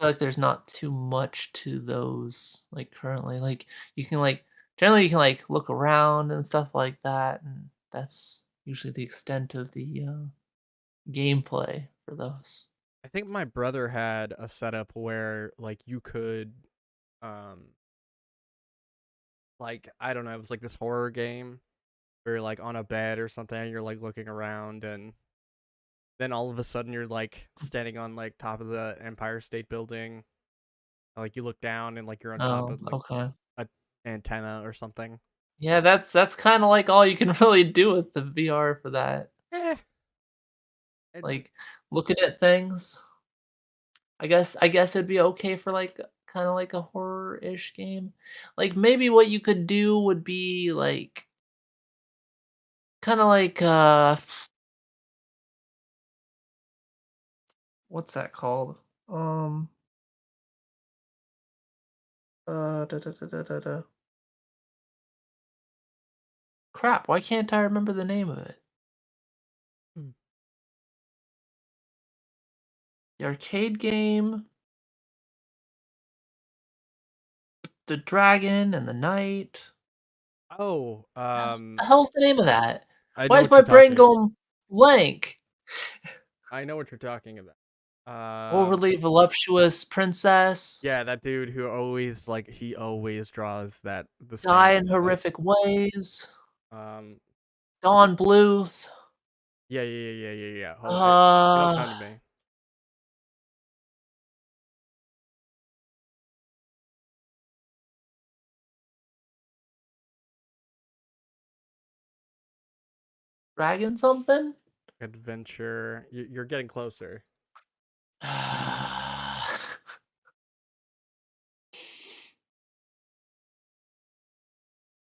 Feel like there's not too much to those, like, currently, like, you can, like generally, you can, like, look around and stuff like that, and that's usually the extent of the, gameplay for those. I think my brother had a setup where like you could um like I don't know, it was like this horror game where you're like on a bed or something and you're like looking around, and then all of a sudden you're like standing on like top of the Empire State Building. Like you look down and like you're on top Oh, of like okay. a antenna or something. Yeah, that's kinda, like, all you can really do with the VR for that, Eh, it, like, looking at things. I guess it'd be okay for, like, kinda like a horror-ish game. Like, maybe what you could do would be, like, kinda like, what's that called? Um, da, da, da, da, da, da. Crap, why can't I remember the name of it? mm. The arcade game, the dragon and the knight. Oh, The hell's the name of that? I Why know is what my you're brain talking. going blank? I know what you're talking about. Overly voluptuous princess, Yeah, that dude who always he always draws the die same in like horrific ways, um Dawn Bluth. yeah. Hold on, it'll Uh, come to me. Dragon something? Adventure. You're getting closer.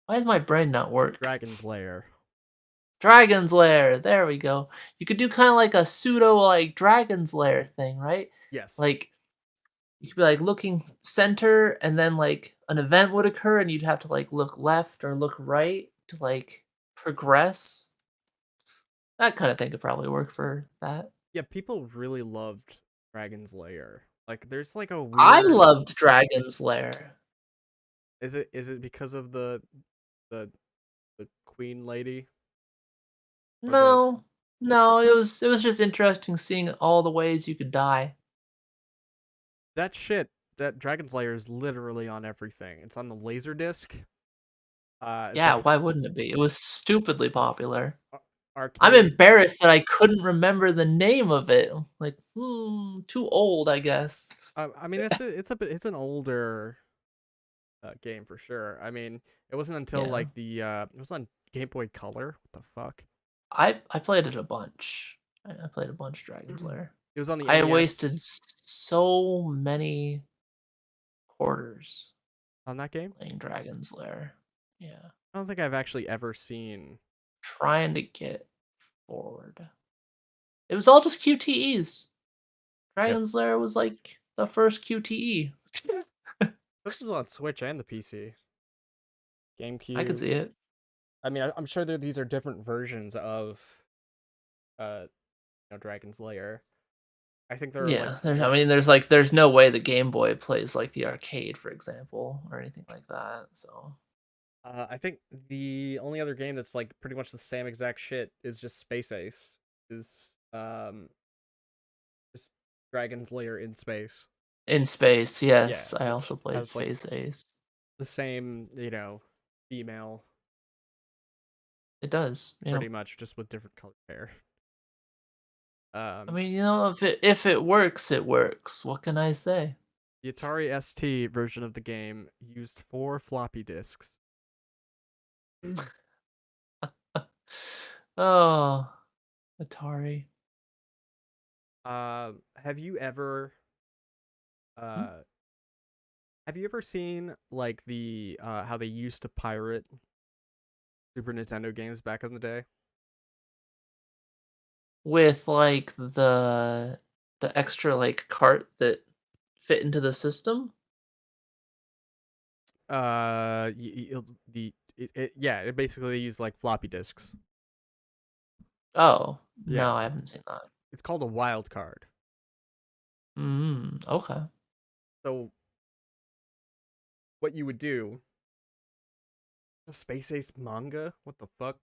Why does my brain not work? Dragon's Lair. Dragon's Lair, there we go. You could do kinda like a pseudo, like, Dragon's Lair thing, right? Yes. Like, You could be like looking center, and then like an event would occur, and you'd have to like look left or look right to like progress. That kind of thing could probably work for that. Yeah, people really loved Dragon's Lair. Like, there's like a I weird. loved Dragon's Lair. Is it because of the the queen lady or the No, no, it was just interesting seeing all the ways you could die. that shit? That Dragon's Lair is literally on everything. It's on the laser disc. It's Yeah, like why wouldn't it be? It was stupidly popular. I'm arcade. embarrassed that I couldn't remember the name of it. Like, too old, I guess. I mean, it's an older game for sure. I mean, it wasn't until Yeah. like it was on Game Boy Color. What the fuck? I played it a bunch. I played a bunch of Dragon's Lair. It was on the I wasted NES so many quarters on that game. playing Dragon's Lair. Yeah. I don't think I've actually ever seen. Trying to get forward. It was all just QTEs. Yep. Dragon's Lair was like the first QTE. This is on Switch and the PC, I could GameCube. see it. I mean, I'm sure that these are different versions of uh, Dragon's Lair. I think there are like Yeah, there's no way the Game Boy plays like the arcade, for example, or anything like that. So I think the only other game that's like pretty much the same exact shit is just Space Ace. Is just Dragon's Lair in space. in space, Yeah, yes, I which also played has like Space Ace. the same, female, It does, yeah. pretty much, just with different color hair. I Um, mean, if it works, it works. What can I say? the Atari ST version of the game used 4 floppy disks. Oh, Atari. Have you ever Hmm? uh have you ever seen like the how they used to pirate Super Nintendo games back in the day? With like the extra like cart that fit into the system? Yeah, it basically used like floppy disks. Oh, Yeah, no, I haven't seen that. it's called a wild card. Okay. So what you would do, a Space Ace manga? What the fuck?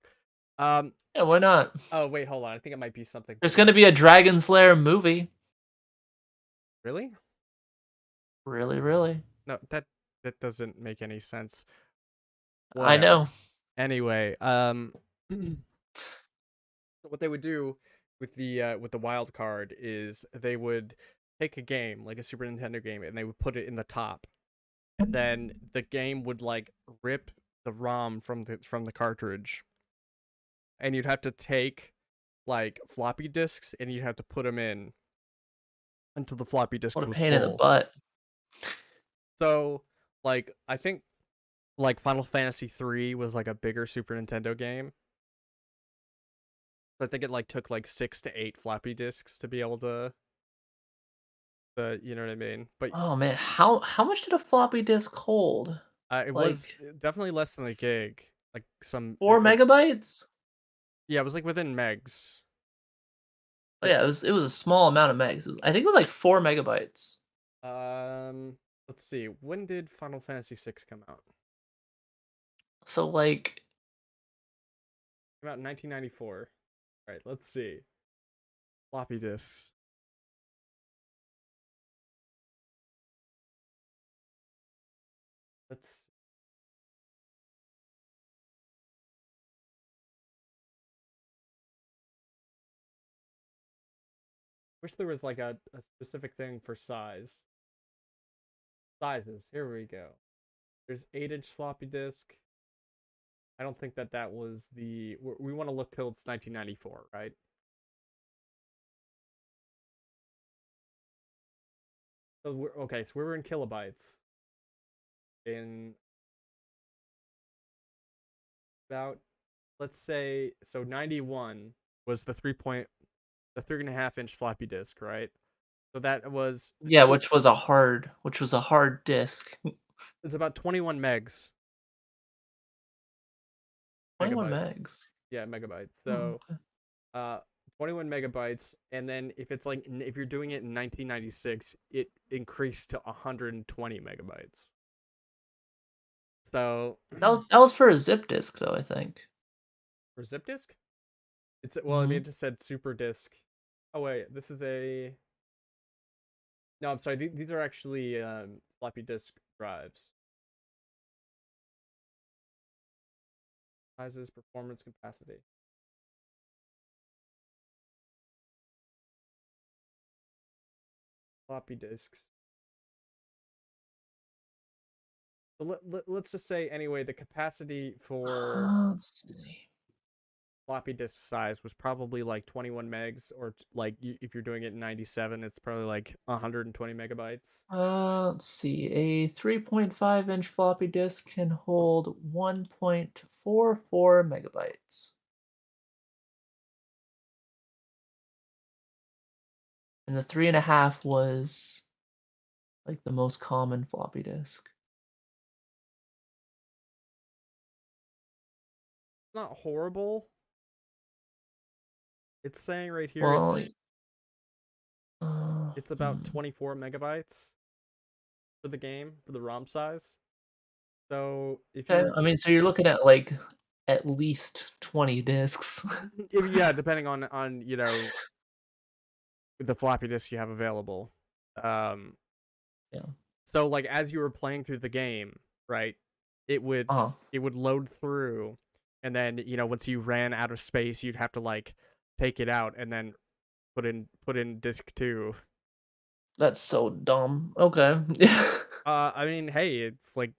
Um, Yeah, why not? oh wait, hold on. I think it might be something There's different. gonna be a Dragon's Lair movie. Really? Really, really. No, that doesn't make any sense. I Whatever. know. Anyway, so what they would do with the wild card is they would take a game like a Super Nintendo game and they would put it in the top. Then the game would like rip the ROM from the cartridge, and you'd have to take like floppy disks and you'd have to put them in until the floppy disk What a was pain in the full. butt. So like I think like Final Fantasy 3 was like a bigger Super Nintendo game. So I think it like took like 6 to 8 floppy disks to be able to you know what I mean? But Oh man, how much did a floppy disk hold? it was Like definitely less than a gig. Like some 4 megabytes? yeah, it was like within megs. Oh Like yeah, it was a small amount of megs. I think it was like 4 megabytes. um let's see. When did Final Fantasy 6 come out? So like Came out in 1994. All right, let's see. Floppy disks. Let's wish there was like a specific thing for size. Sizes. Here we go. There's 8-inch floppy disk. I don't think that was we want to look till it's 1994, right? So okay, so we were in kilobytes in about, let's say, so 91 was the 3.5 inch floppy disk, right? So that was Yeah, which was a hard disk. it's about 21 megs 21 megabytes. megs. Yeah, megabytes. Oh, So okay. uh 21 megabytes, and then if it's like if you're doing it in 1996, it increased to 120 megabytes. So That was for a zip disk though, I think. for zip disk, it's well, I mean, it Mhm. just said super disk. Oh wait, this is a no. I'm sorry. These are actually floppy disk drives. Sizes, performance, capacity. Floppy disks. So let's just say anyway, the capacity for Let's see. floppy disk size was probably like 21 megs, or like if you're doing it in 97, it's probably like 120 megabytes. Let's see. A 3.5-inch floppy disk can hold 1.44 megabytes. And the 3.5 was like the most common floppy disk. Not horrible. It's saying right here Well, it's about hmm. 24 megabytes for the game for the ROM size. So if Okay. you're I mean, so you're looking at like at least 20 disks. if, yeah, depending on the floppy disk you have available. Um, Yeah. so like as you were playing through the game, right? It would Uh-huh. it would load through, and then once you ran out of space, you'd have to like take it out and then put in disk two. That's so dumb. Okay. Yeah. I mean, hey, it's like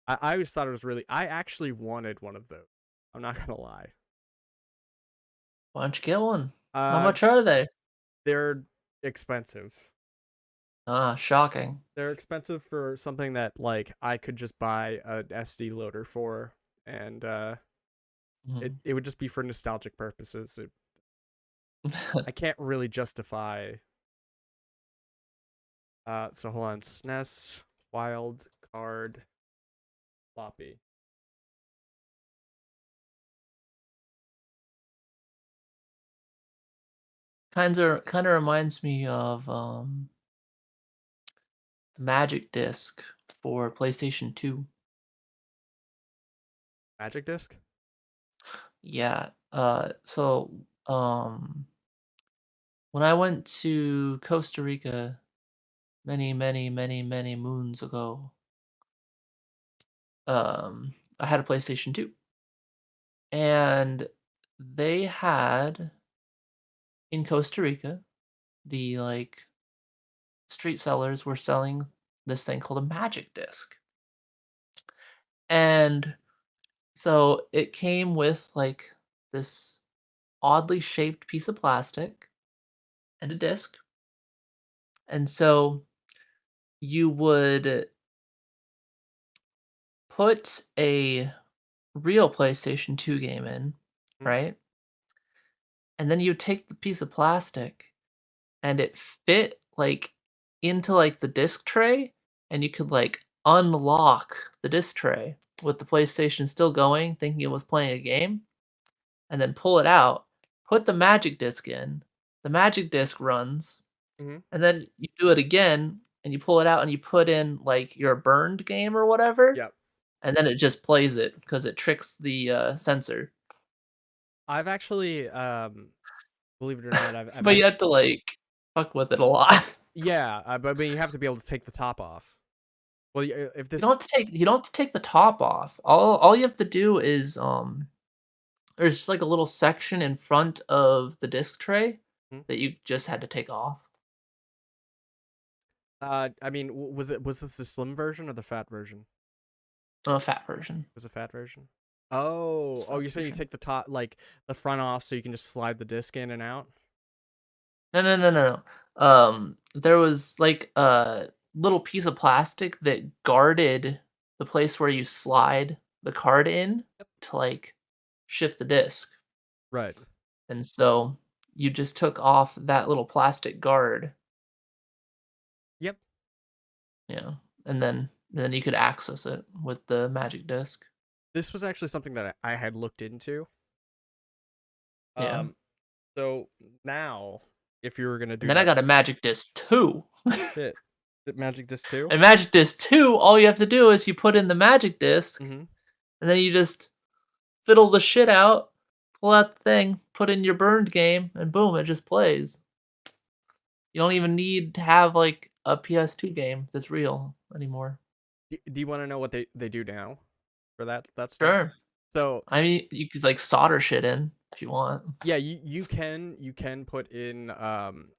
I always thought it was really. I actually wanted one of those. I'm not gonna lie. Why don't you get one? How Uh, much are they? they're expensive. Ah, shocking. They're expensive for something that like I could just buy an SD loader for, and it Mhm. it would just be for nostalgic purposes. I can't really justify. So hold on, SNES wild card floppy. Kinda reminds me of the Magic Disc for PlayStation 2. Magic disc. Yeah. When I went to Costa Rica many, many, many, many moons ago, I had a PlayStation 2. And they had in Costa Rica, the like street sellers were selling this thing called a magic disc. And so it came with like this oddly shaped piece of plastic and a disc. And so you would put a real PlayStation 2 game in, Hmm? right? And then you take the piece of plastic and it fit like into like the disc tray, and you could like unlock the disc tray with the PlayStation still going, thinking it was playing a game, and then pull it out, put the magic disc in, the magic disc runs, Mm-hmm. and then you do it again and you pull it out and you put in like your burned game or whatever, Yep. and then it just plays it because it tricks the sensor. I've actually, believe it or not, I've But you have actually, to like fuck with it a lot. yeah, but I mean, you have to be able to take the top off. Well, if You this, don't have to take you don't have to take the top off. All you have to do is there's just like a little section in front of the disc tray hmm? that you just had to take off. I mean, was this the slim version or the fat version? Oh, fat version. Was it fat version? It's Oh, fat you're saying you version. take the top, like the front off, so you can just slide the disc in and out? No, no, no, no, no. There was like a little piece of plastic that guarded the place where you slide the card in Yep. to like shift the disc. Right. And so you just took off that little plastic guard Yeah, and then you could access it with the magic disc. This was actually something that I had looked into. Yeah, Um, so now, if you were gonna and do then I that, got a magic disc 2. shit, the Magic Disc 2? And magic disc 2, all you have to do is you put in the magic disc, Mm-hmm. and then you just fiddle the shit out, pull out the thing, put in your burned game, and boom, it just plays. You don't even need to have, like, a PS2 game that's real anymore. Do you want to know what they do now for that stuff? Sure. So I mean, you could, like, solder shit in if you want. yeah, you can put in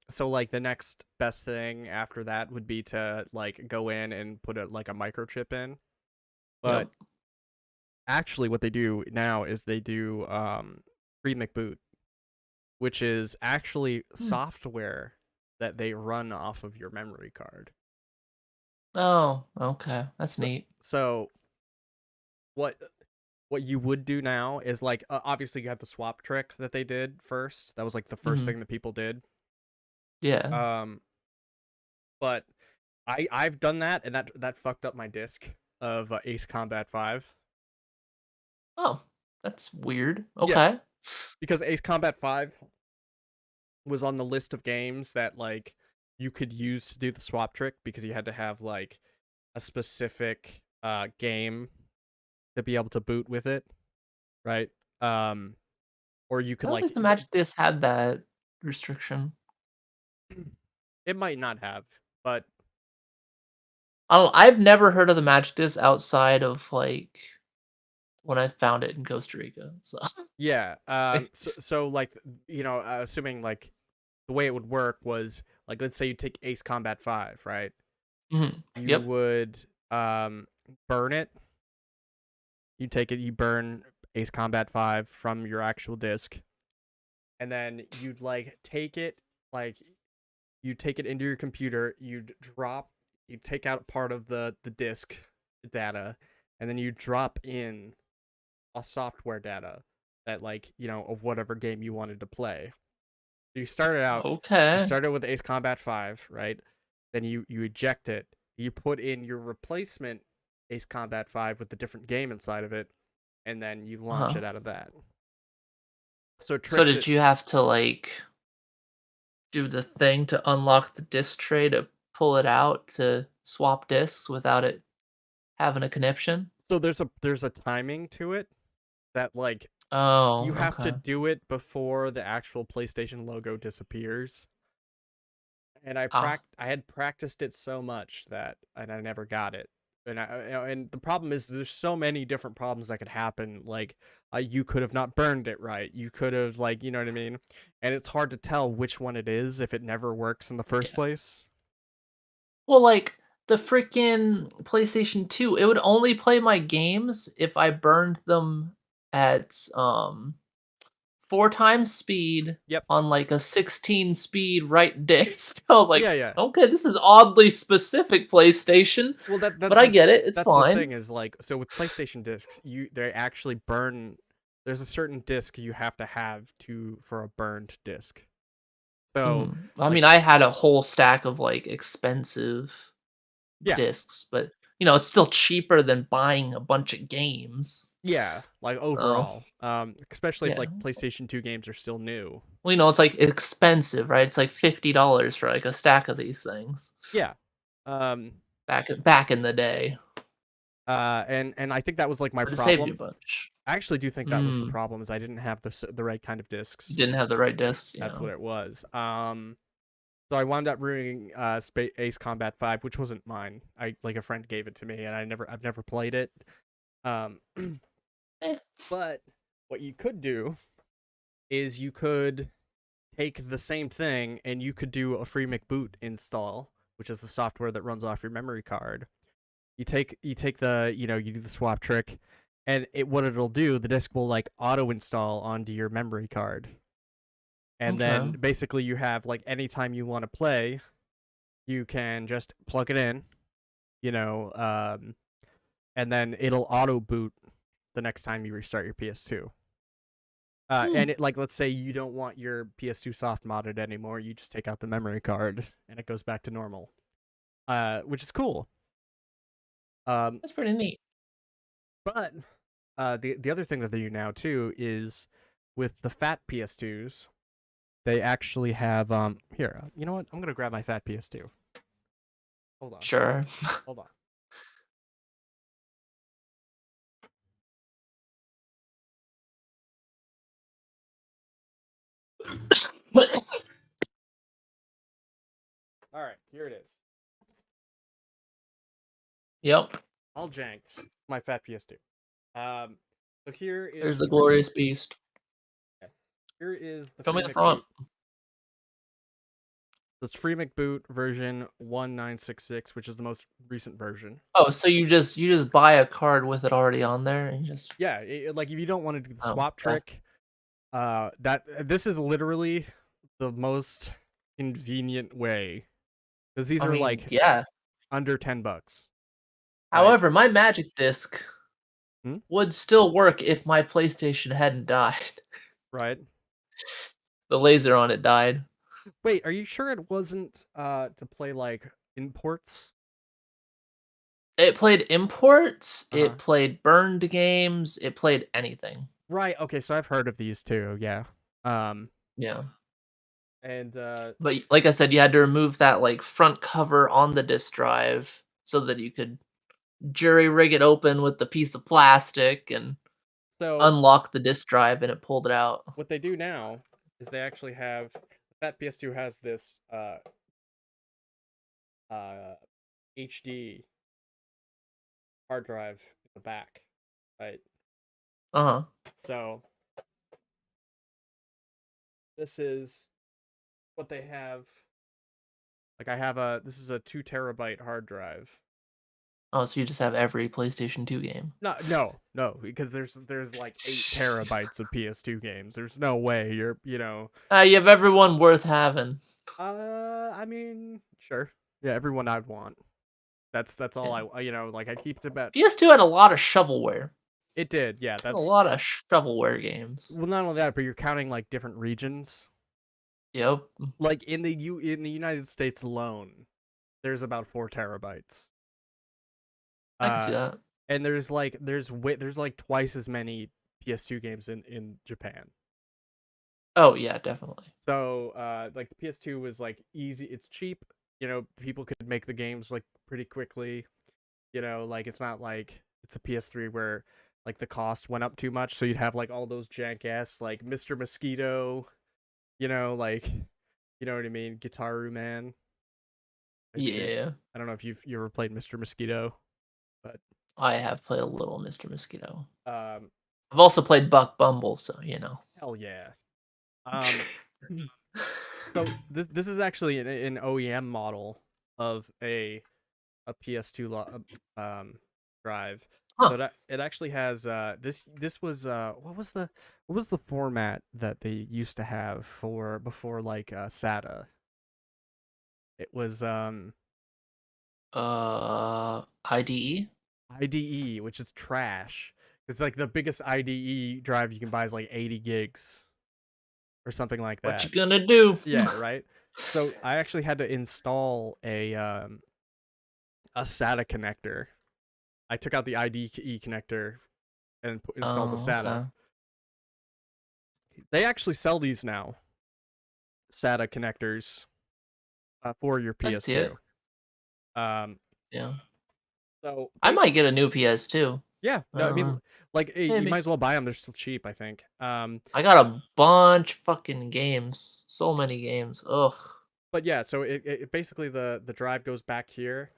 so like the next best thing after that would be to like go in and put a microchip in. But Yep. actually what they do now is they do free McBoot, which is actually Hmm. software that they run off of your memory card. Oh, okay, that's So neat. so what what you would do now is like obviously you have the swap trick that they did first. That was like the first Mhm. thing that people did. Yeah. Um but I've done that and that fucked up my disc of Ace Combat 5. Oh, that's weird. Yeah, Okay. because Ace Combat 5 was on the list of games that like you could use to do the swap trick because you had to have like a specific game to be able to boot with it, right? Um or you I could don't like think the magic disc had that restriction. it might not have, but I've never heard of the magic disc outside of, like, when I found it in Costa Rica, so yeah. So like assuming like the way it would work was like let's say you take Ace Combat 5, right? Mhm. You Yep. would burn it. You take it, you burn Ace Combat 5 from your actual disc, and then you'd like take it like you take it into your computer, you take out part of the disc data, and then you drop in a software data that like, of whatever game you wanted to play. So you Okay. started with Ace Combat 5, right? Then you eject it. You put in your replacement Ace Combat 5 with the different game inside of it, and then you launch Uh-huh. it out of that. So it So tricks did it. you have to, like, do the thing to unlock the disc tray to pull it out to swap discs without it having a conniption? So there's a timing to it that like you Oh, have to okay. do it before the actual PlayStation logo disappears. And Ah, I had practiced it so much that and I never got it. And the problem is there's so many different problems that could happen. Like you could have not burned it right. You could have like you know what I mean. And it's hard to tell which one it is if it never works in the first yeah. place. Well, like, the freaking PlayStation 2, it would only play my games if I burned them at, 4 times speed Yep. on, like, a 16 speed right disc. I was like, Yeah, yeah. "Okay, this is oddly specific, PlayStation," Well, but I get it, it's that's the fine. thing is like so with PlayStation discs, they actually burn. There's a certain disc you have to have to for a burned disc. So Mhm. I like mean, I had a whole stack of, like, expensive yeah, discs, but, it's still cheaper than buying a bunch of games. yeah, like So, overall, especially if yeah. like PlayStation 2 games are still new. Well, it's, like, expensive, right? It's, like, $50 for, like, a stack of these things Yeah, um, back in the day, and I think that was like my but it saved you a problem. bunch. I actually do think that was the Mm, problem is I didn't have the right kind of you discs. didn't have the right discs, That's yeah. what it was. So I wound up ruining Ace Combat 5, which wasn't mine. I like a friend gave it to me, and I've never played it. Um, Eh, but what you could do is you could take the same thing and you could do a free McBoot install, which is the software that runs off your memory card. You take the you do the swap trick, and what it'll do, the disk will like auto install onto your memory card, and then okay. basically you have like anytime you want to play, you can just plug it in, you know, and then it'll auto boot the next time you restart your PS2. Hmm, And it like let's say you don't want your PS2 soft modded anymore, you just take out the memory card and it goes back to normal. Which is cool. That's pretty neat. But the other thing that they do now too is with the fat PS2s, they actually have here. You know what? I'm gonna grab my fat PS2. Hold on. Sure. Hold on. All right, here it is. Yep. All janks. My fat PS2. So here is There's the the glorious beast. here is the Show me free the front. McBoot. This free McBoot version 1966, which is the most recent version. Oh, so you just buy a card with it already on there and you just Yeah, like if you don't want to do the oh, swap okay. trick, that this is literally the most convenient way because these I are mean, like yeah. under $10, right? However, my Magic Disc Hmm? would still work if my PlayStation hadn't died. Right. The laser on it died. Wait, are you sure it wasn't to play like imports? It played imports, Uh huh. it played burned games, it played anything. Right. Okay. So I've heard of these too. Yeah. Um. Yeah. And But like I said, you had to remove that like front cover on the disk drive so that you could jury rig it open with the piece of plastic and so unlock the disk drive and it pulled it out. what they do now is they actually have that PS2 has this uh HD hard drive in the back, right? Uh-huh. So this is what they have. Like I have this is a 2 terabyte hard drive. Oh, so you just have every PlayStation 2 game. No, because there's like 8 terabytes of PS2 games. There's no way you're. You have everyone worth having. I mean, sure, yeah, everyone I'd want. That's all Yeah. like I keep it about. PS2 had a lot of shovelware. It did, yeah. Had a That's lot of shovelware games. well, not only that, but you're counting like different regions. Yep. Like in the United States alone, there's about 4 terabytes. I can see Uh, that. and there's like twice as many PS2 games in Japan. Oh, yeah, definitely. So like the PS2 was like easy, it's cheap. People could make the games like pretty quickly. Like it's not like it's a PS3 where like the cost went up too much, so you'd have like all those jank ass like Mr. Mosquito, like you know what I mean, Gitaru Man type shit. Yeah. I don't know if you ever played Mr. Mosquito, but I have played a little Mr. Mosquito. um I've also played Buck Bumble, so you know. hell yeah. So this is actually an OEM model of a PS2 drive. So Huh. it actually has this was what was the format that they used to have for before like SATA? It was IDE? IDE, which is trash. It's like the biggest IDE drive you can buy is like 80 gigs or something like What you that. gonna do? Yeah, right. So I actually had to install a SATA connector. I took out the IDE connector and installed the Oh, SATA. okay. They actually sell these now, SATA connectors for your I can see it. PS2. Um, Yeah. so I might basically, get a new PS2. yeah, I no, I don't mean, know. like you might Maybe. as well buy them. They're still cheap, I think. I got a bunch of fucking games. So many games. Ugh. But yeah, so it basically the drive goes back here,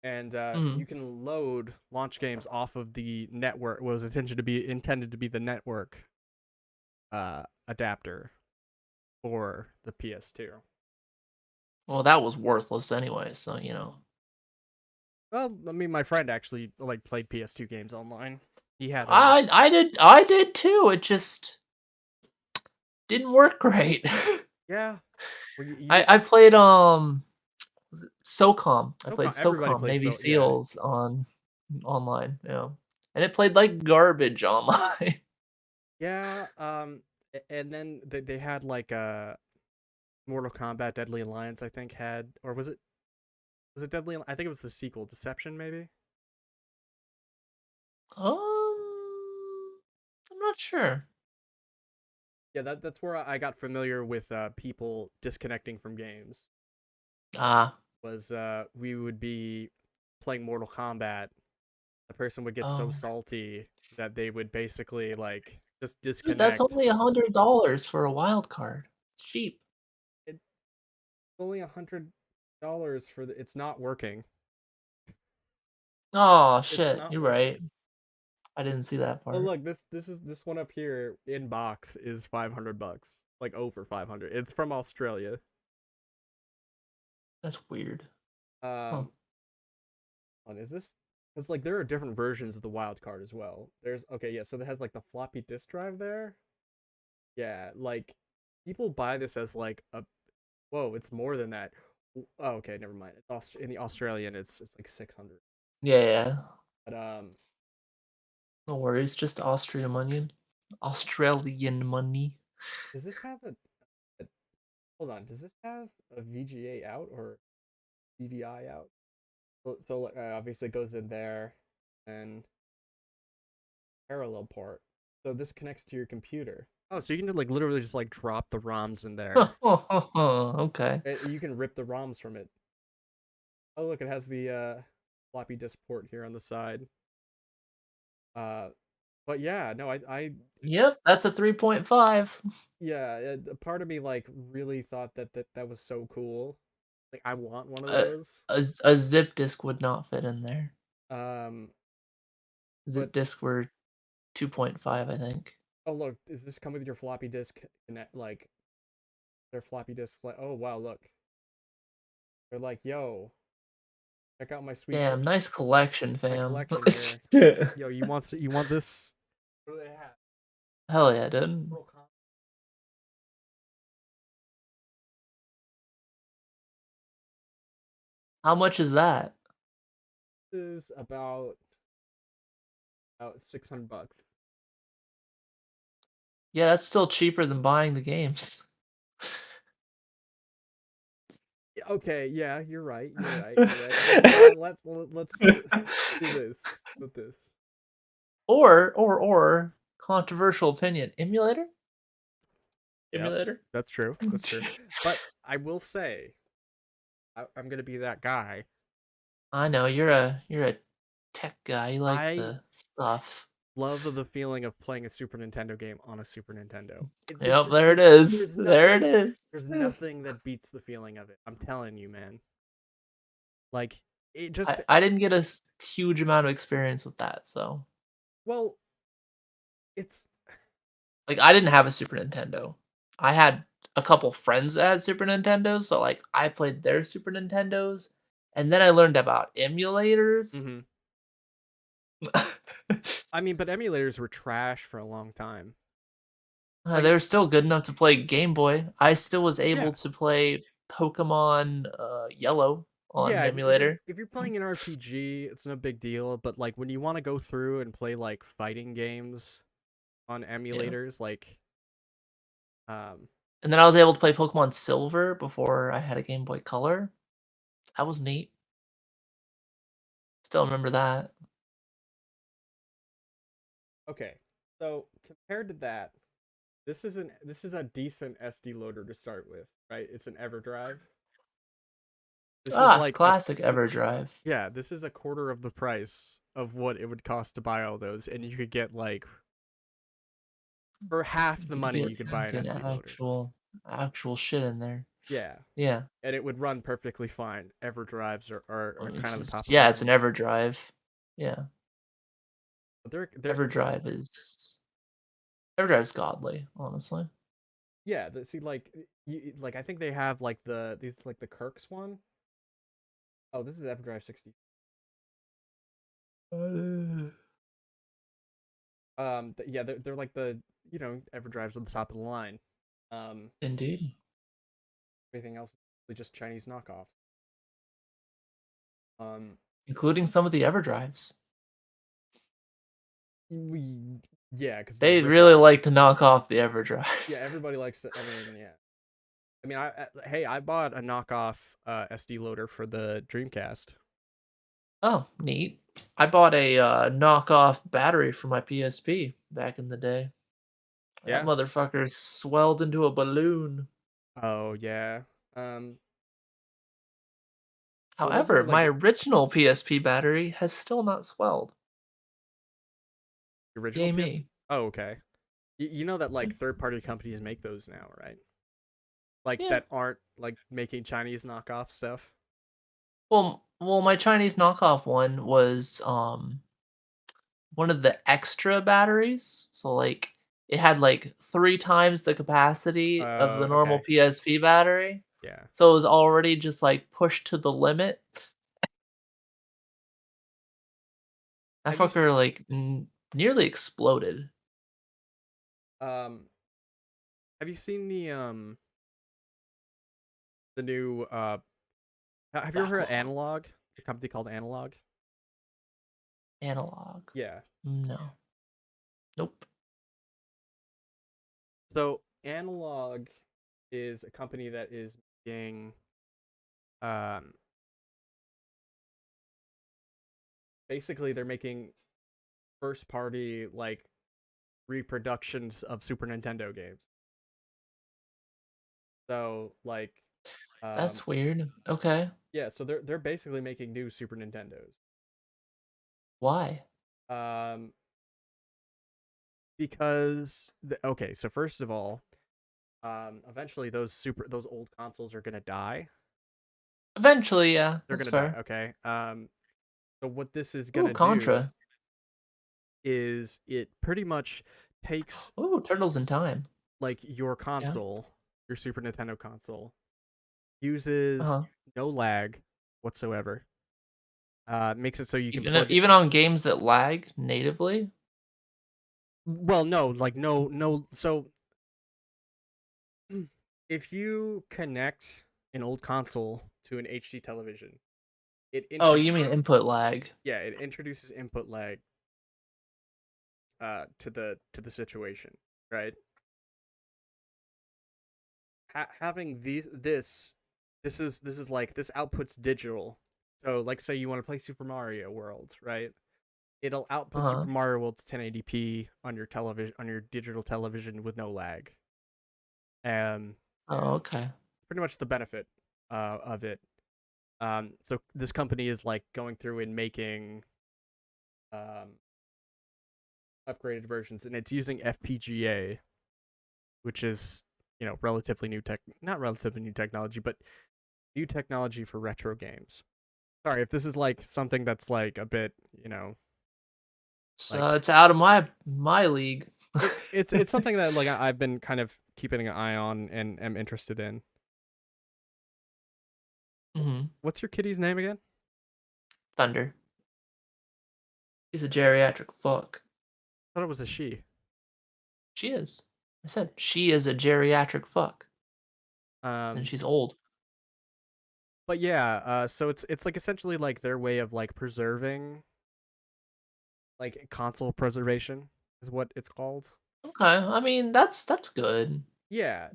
and you Mhm. can load launch games off of the network. Was intended to be the network adapter for the PS2. Well, that was worthless anyway, so you know. Well, I mean, my friend actually like played PS2 games online. He had I did too. It just didn't work great. yeah. Well, you did I played was it SOCOM. I played everybody SOCOM played Navy so yeah. SEALs on online, yeah. And it played like garbage online. Yeah, and then they had like Mortal Kombat Deadly Alliance I think had or was it Deadly I think it was the sequel Deception maybe. I'm not sure. Yeah, that's where I got familiar with people disconnecting from games. Ah. Was we would be playing Mortal Kombat, the person would get so Oh. salty that they would basically like just Dude, that's disconnect. only $100 for a wild card. It's cheap. It's only $100 for the. It's not working. Oh It's shit, not you're right. working. I didn't see that Oh part. look, this one up here in box is $500, like over 500. It's from Australia. That's weird. Huh. Um, and is this? Because like there are different versions of the wild card as well. There's okay, yeah. So it has like the floppy disk drive there. Yeah, like people buy this as like a whoa, it's more than that. Oh, okay, never mind. It's in the Australian, it's like 600. Yeah, yeah. But No worries, just Austrian money. Australian money. does this have a hold on? Does this have a VGA out or VVI out? So obviously it goes in there and parallel port. So this connects to your computer. Oh, so you can like literally just like drop the ROMs in there. Okay. You can rip the ROMs from it. Oh, look, it has the floppy disk port here on the side. Uh, but yeah, no, I Yep, that's a 3.5. yeah, a part of me like really thought that was so cool. Like I want one of A, those. a zip disk would not fit in there. Um, Zip but disk were 2.5, I think. oh look, does this come with your floppy disk connect like their floppy disk like oh wow, look. They're like, "Yo, check out my sweet Damn, nice collection, my fam. collection here. Yo, you want this? What do they have? Hell yeah, dude. Mortal Kombat How much is that? is about $600. Yeah, that's still cheaper than buying the games. Yeah, okay, yeah, you're right. You're right. You're right. But hold on, let's do this with this. Or controversial opinion. Emulator? Yep, Emulator? that's true. That's true. But I will say, I'm gonna be that guy. I know you're a tech guy. You like I the stuff. love the feeling of playing a Super Nintendo game on a Super Nintendo. It Yep, just there it is. there's There it nothing is. there's nothing that beats the feeling of it. I'm telling you, man. Like it just I didn't get a huge amount of experience with that, so well, it's like I didn't have a Super Nintendo. I had a couple friends that had Super Nintendos, so like I played their Super Nintendos, and then I learned about emulators. mhm. I mean, but emulators were trash for a long time. They Like were still good enough to play Game Boy. I still was able yeah, to play Pokemon Yellow on yeah, the emulator. if you're playing an RPG, it's no big deal. But like when you want to go through and play like fighting games on Yeah. emulators, like um, And then I was able to play Pokemon Silver before I had a Game Boy Color. That was neat. Still remember that. okay. So compared to that, this is a decent SD loader to start with, right? It's an EverDrive. This is Ah, like a classic EverDrive. yeah, this is a quarter of the price of what it would cost to buy all those, and you could get like for half the You could money you could buy an get SD loader. actual shit in there. Yeah, Yeah. and it would run perfectly fine. EverDrives are kind of the top of the Yeah, it's an line. EverDrive. Yeah. But they're EverDrive is EverDrive's godly, honestly. yeah. See, like like I think they have like these like the Kirk's one. Oh, this is EverDrive 60. Uh, Yeah, they're like the EverDrives at the top of the line. Um, Indeed. everything else is just Chinese knockoffs. Um, Including some of the EverDrives. we yeah, because they're They rip really offs. like to knock off the EverDrive. Yeah, everybody likes it. I mean, yeah. I mean, hey, I bought a knockoff SD loader for the Dreamcast. Oh, neat. I bought a knockoff battery for my PSP back in the day. That Yeah. motherfucker swelled into a balloon. Oh yeah. Um. Well, those are However, my like original PSP battery has still not swelled. the original Yay PS. me. Oh, okay. You know that like third-party companies make those now, right? Like Yeah. that aren't like making Chinese knockoff stuff. Well, my Chinese knockoff one was one of the extra batteries. So like it had like 3 times the capacity of the normal Okay. PSP battery. Yeah. So it was already just like pushed to the limit. That Have you fucker like nearly exploded. um have you seen the new have you ever heard of Backlog. Analog? The company called Analog? Analog. Yeah. No. Nope. So Analog is a company that is making um basically they're making first party like reproductions of Super Nintendo games. So like um That's weird. Okay. yeah, so they're basically making new Super Nintendos. Why? Um because okay, so first of all, eventually those old consoles are gonna die. Eventually, yeah, They're that's gonna die. fair. Okay. So what this is Ooh, gonna do Contra. is it pretty much takes Ooh, Turtles in Time. like your Yeah. console, your Super Nintendo console, uses Uh-huh. no lag whatsoever. Makes it so you can Even plug it. even on games that lag natively? Well, no, like no. So if you connect an old console to an HD television, it Oh, intro you mean input lag. yeah, it introduces input lag to the situation, right? Having this is like this outputs digital. So like say you want to play Super Mario World, right? It'll output Uh-huh. Super Mario World to 1080p on your television on your digital television with no lag. And Oh, okay. pretty much the benefit of it. So this company is like going through and making um, upgraded versions, and it's using FPGA, which is relatively new tech, not relatively new technology, but new technology for retro games. Sorry if this is like something that's like a bit, So like it's out of my league. it's something that like I've been kind of keeping an eye on and am interested in. Mhm. What's your kitty's name again? Thunder. He's a geriatric fuck. I thought it was a she. She is. I said she is a geriatric fuck, and Um, she's old. but yeah, so it's like essentially like their way of like preserving like console preservation is what it's called. Okay, I mean, that's good. Yeah,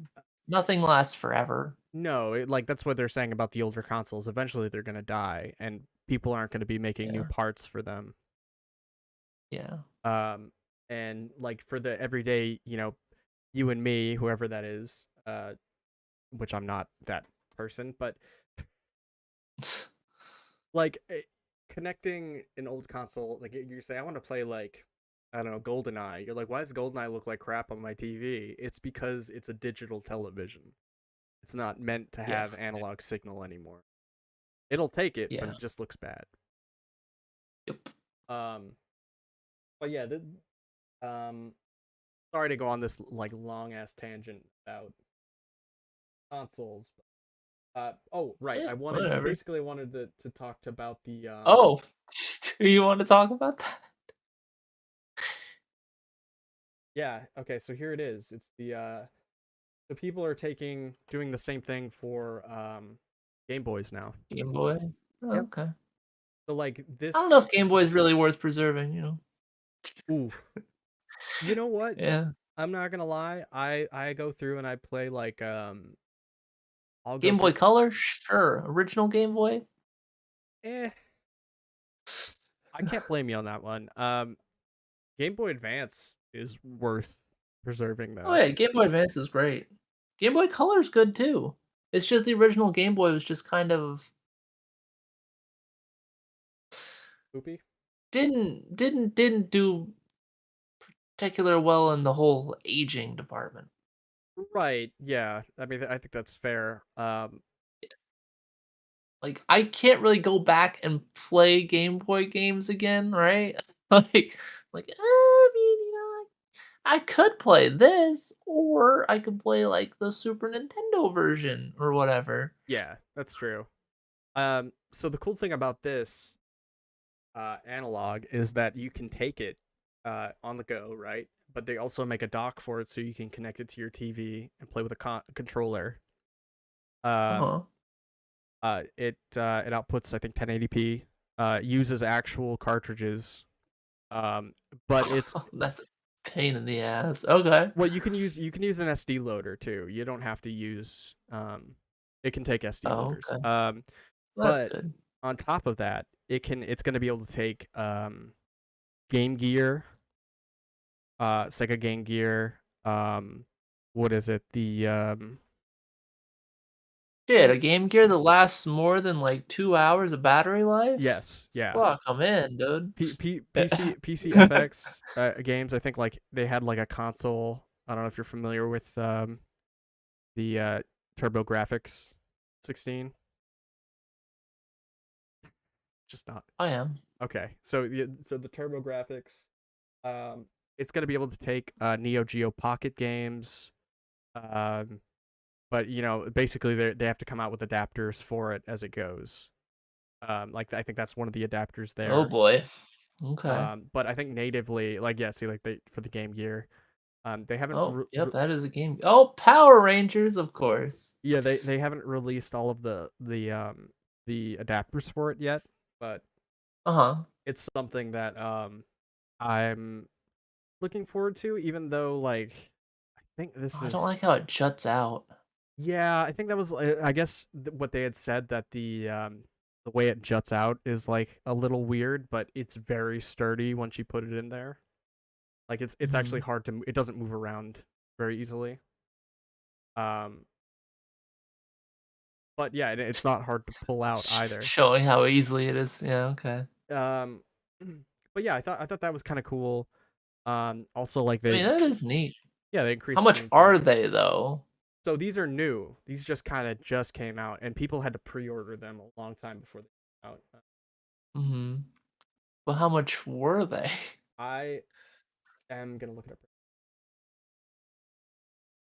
Nothing lasts forever. no, like that's what they're saying about the older consoles. Eventually, they're gonna die, and people aren't gonna be making new Yeah, parts for them. yeah. Um, and like for the everyday, you and me, whoever that is, which I'm not that person, but like connecting an old console, like you say, I want to play like I don't know, GoldenEye. You're like, why does GoldenEye look like crap on my TV? It's because it's a digital television. It's not meant to Yeah, have analog signal anymore. It'll take it, but yeah. it just looks bad. Yep. Um, but yeah, um, sorry to go on this like long ass tangent about consoles. Oh right, Yeah, I wanted whatever. basically wanted to talk about the Oh, do you want to talk about that? yeah, okay, so here it is. It's the people are doing the same thing for Game Boys now. Game Boy? Oh, Yep. okay. So like I don't know this if Game Boy is really worth preserving. ooh, you know what? Yeah. I'm not gonna lie. I go through and I play like I'll go Game Boy through Color? Sure. Original Game Boy? eh I can't blame you on that one. Game Boy Advance is worth preserving Oh though. yeah, Game Boy Advance is great. Game Boy Color's good too. It's just the original Game Boy was just kind of Poopy. didn't do particular well in the whole aging department. Right. Yeah. I mean, I think that's fair. Like, I can't really go back and play Game Boy games again, right? I mean, I could play this, or I could play, like, the Super Nintendo version or whatever. Yeah, that's true. So the cool thing about this analog is that you can take it on the go, right? But they also make a dock for it so you can connect it to your TV and play with a controller. Um, Uh-huh. it outputs I think 1080p. Uses actual cartridges. Um, but it's That's a pain in the ass. Okay. well, you can use an SD loader too. You don't have to use it can take SD Oh, loaders. okay. That's But good. on top of that, it's going to be able to take Game Gear, Sega Game Gear, what is it? Shit, a Game Gear that lasts more than, like, 2 hours of battery life? Yes, yeah. Fuck, I'm in, dude. PC FX games. I think like they had like a console. I don't know if you're familiar with the TurboGrafx 16. Just not. I am. Okay. So the TurboGrafx, it's gonna be able to take Neo Geo Pocket games, um, but basically they have to come out with adapters for it as it goes. Like I think that's one of the adapters Oh there. boy. Okay. But I think natively, like yeah, see, like they for the Game Gear, they haven't. Oh, yep, that is a game. Oh, Power Rangers, of course. Yeah, they haven't released all of the adapters for it yet, but Uh-huh. it's something that I'm looking forward to. Even though like I think Oh, this I don't like is how it juts out. yeah, I think that was I guess what they had said that the way it juts out is like a little weird, but it's very sturdy once you put it in there. Like it's actually Mhm. hard to it doesn't move around very easily. Um, but yeah, it's not hard to pull out either. Showing how easily it is. Yeah, okay. Um, but yeah, I thought that was kind of cool. Also like I they mean, that is neat. yeah they How increased much screen are size. they, though? So these are new. These just kind of just came out, and people had to pre-order them a long time before they came out. Mhm. But how much were they? I am gonna look it up.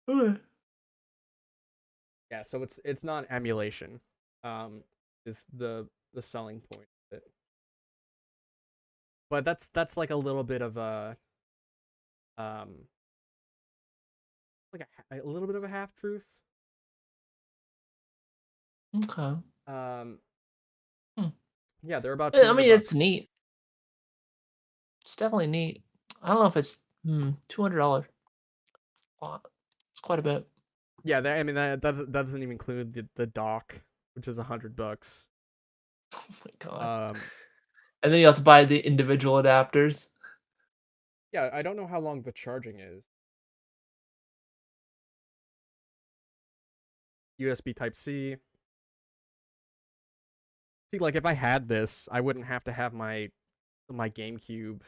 Okay. Yeah, so it's not emulation. Is the selling point of it. But that's like a little bit of a um like a little bit of a half truth. Okay. Um, Hmm. yeah, they're about two Yeah, I hundred mean, it's bucks. neat. It's definitely neat. I don't know if it's $200. Wow, it's quite a bit. Yeah, I mean that doesn't even include the dock, which is $100. Oh my god. Um, And then you have to buy the individual adapters. yeah, I don't know how long the charging is. USB Type C. See, like if I had this, I wouldn't have to have my GameCube.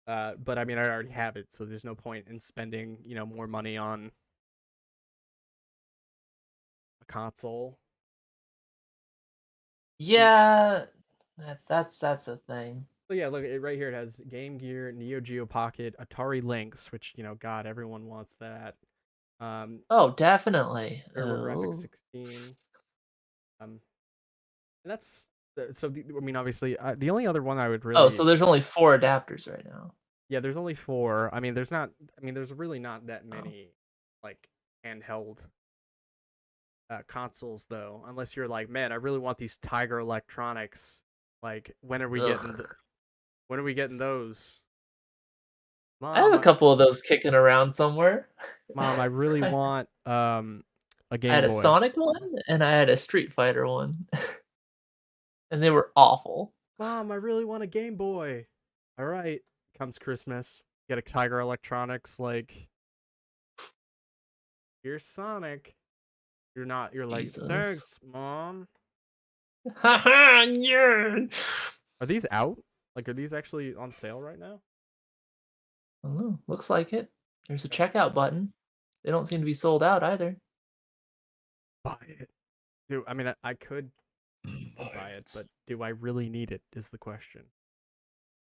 But I mean, I already have it, so there's no point in spending more money on a console. And Yeah, that's a thing. so yeah, look right here. It has Game Gear, Neo Geo Pocket, Atari Lynx, which God, everyone wants that. Um, Oh, definitely. TurboGrafx Oh. 16. And that's I mean, obviously, the only other one I would Oh, so really there's only 4 adapters right now. yeah, there's only four. I mean, there's not. I mean, there's really not that Oh. many like handheld consoles though, unless you're like, man, I really want these Tiger Electronics. Like, Ugh. when are we getting those? I have Mom, a couple of those kicking around somewhere. I really I want a I Game had a Boy. Sonic one, and I had a Street Fighter one, and they were awful. Mom, I really want a Game Boy. All right, comes Christmas. Get a Tiger Electronics, like, here's Sonic. You're like, Jesus. thanks, Mom. Haha, yeah. Are these out? Like, are these actually on sale right now? I don't know. Looks like it. There's a Okay. checkout button. They don't seem to be sold out either. Buy it. Dude, I mean, I could Buy buy it, it. but do I really need it is the question.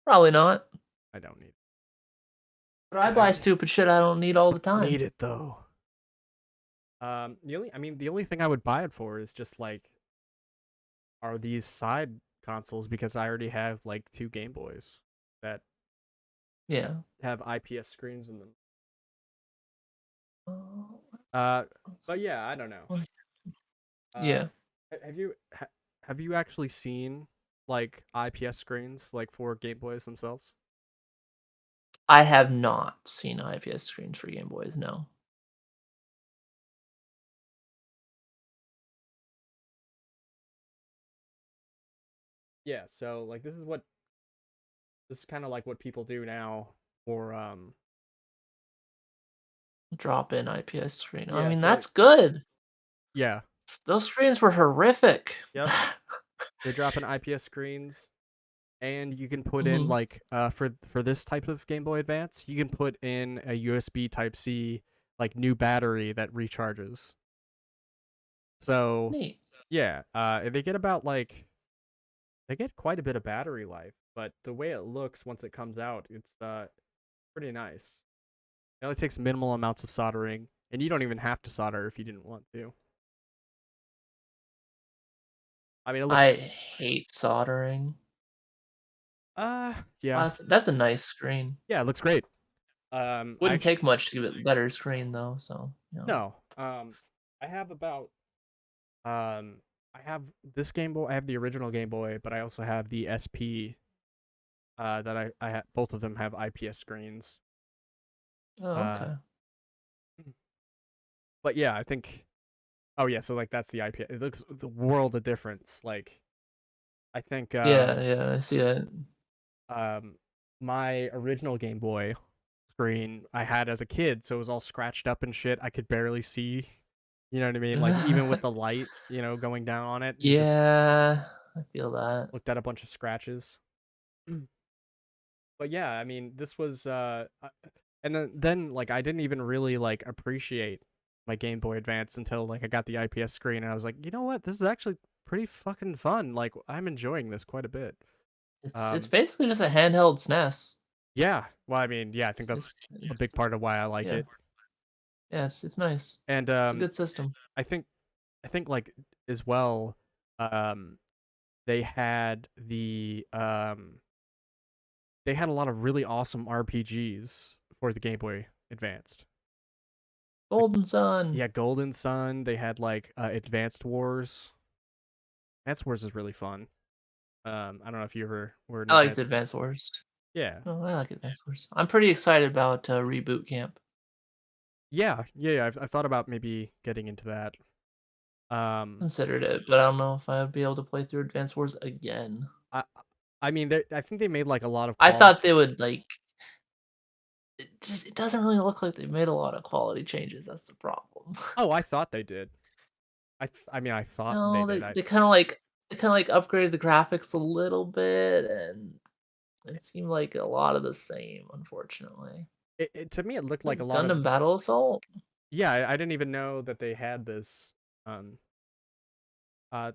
Probably not. I don't need it. But I I buy stupid shit I don't need all the time. need it though. The only thing I would buy it for is just like, are these side consoles because I already have like two Game Boys that Yeah. have IPS screens in them. Uh, Uh, but yeah, I don't know. Uh, Yeah. have you actually seen like IPS screens like for Game Boys themselves? I have not seen IPS screens for Game Boys, no. Yeah, so like this is kind of like what people do now for Drop in IPS screen. I yeah, mean, so that's like good. yeah, Those screens were horrific. yep. They drop in IPS screens and you can put in Mhm. like for this type of Game Boy Advance, you can put in a USB Type C like new battery that recharges. So, Neat. yeah, they get about like they get quite a bit of battery life, but the way it looks once it comes out, it's pretty nice. It only takes minimal amounts of soldering, and you don't even have to solder if you didn't want to. I mean, it looks I hate soldering. yeah. That's a nice screen. Yeah, it looks great. I Wouldn't actually take much to give it a better screen though, so, you know. no. I have about I have this Game Boy. I have the original Game Boy, but I also have the SP. That both of them have IPS screens. Oh, Uh, okay. but yeah, I think. Oh yeah, so like that's the IPS. It looks the world of difference. Like I think Yeah, yeah, I see that. um my original Game Boy screen I had as a kid, so it was all scratched up and shit. I could barely see. You know what I mean? Like even with the light, going down on it, you just Yeah, I feel that. looked at a bunch of scratches. But yeah, I mean, this was and then like I didn't even really like appreciate my Game Boy Advance until like I got the IPS screen and I was like, "You know what? This is actually pretty fucking fun. Like I'm enjoying this quite a bit." It's Um basically just a handheld SNES. yeah. Well, I mean, yeah, I think that's a big part of why I like Yeah. it. Yes, it's nice. And It's a good system. I think like as well um they had they had a lot of really awesome RPGs for the Game Boy Advanced. Like Golden Sun. yeah, Golden Sun. They had like Advanced Wars. Advanced Wars is really fun. I don't know if you ever were an I like the Advanced. Advance Wars. Yeah, No, I like Advance Wars. I'm pretty excited about Reboot Camp. yeah. I've thought about maybe getting into that. Um, Considered it, but I don't know if I would be able to play through Advance Wars again. I I mean, I think they made like a lot of I quality. thought they would like it doesn't really look like they made a lot of quality changes. That's the problem. Oh, I thought they did. I mean, I thought they No, did. they kind of like upgraded the graphics a little bit, and it seemed like a lot of the same, unfortunately. To me it looked like a Like lot of Gundam Battle Assault. yeah. I didn't even know that they had this. Um, uh,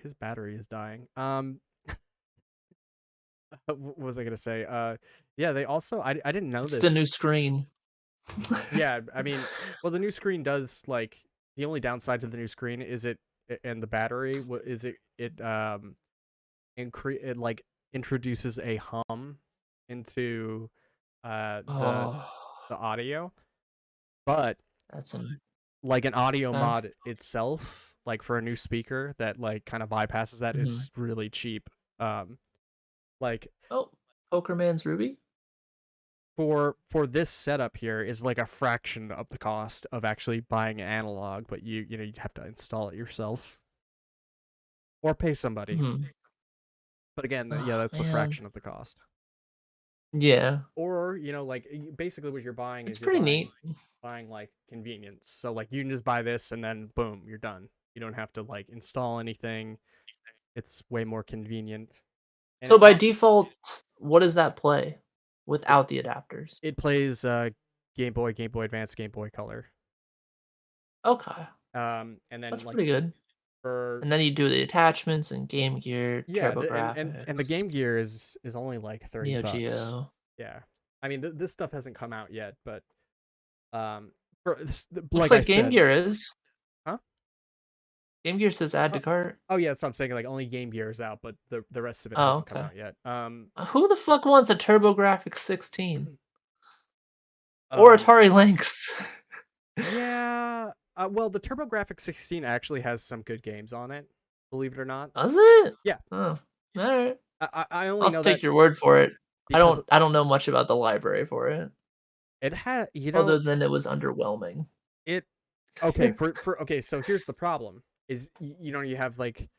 his battery is dying. What was I gonna say? Yeah, they also I didn't know It's the this. new screen. Yeah, I mean, well, the new screen does like the only downside to the new screen is and the battery is it like introduces a hum into uh the Oh, the audio, but that's an like an audio okay. mod itself, like for a new speaker that like kind of bypasses that Mhm. is really cheap. Like Oh, Poker Man's Ruby? for this setup here is like a fraction of the cost of actually buying analog, but you have to install it yourself or pay somebody. Mhm. But again, yeah, Oh that's a man. fraction of the cost. Yeah. Or like basically what you're buying It's is you're pretty neat. buying like convenience. So like you can just buy this and then boom, you're done. You don't have to like install anything. It's way more convenient. And So it's by not default, what does that play it, without the adapters? it plays Game Boy, Game Boy Advance, Game Boy Color. Okay. And then That's like pretty good. for And then you do the attachments and Game Gear, yeah, and the TurboGrafx, Game Gear is only like Neo $30. Geo. Yeah. I mean this stuff hasn't come out yet, but um for Looks like I like Game said, Gear is. huh? Game Gear says add Oh, to cart. oh yeah, so I'm saying like only Game Gear is out, but the rest of it Oh, hasn't come okay. out yet. Who the fuck wants a TurboGrafx 16 or um Atari Lynx? yeah, well the TurboGrafx 16 actually has some good games on it, believe it or not. Does it? Yeah, Oh, all right. I only I'll have know to that take your word for it. I because don't. I don't know much about the library for it, it had other than it was underwhelming. it okay for okay, so here's the problem is you have like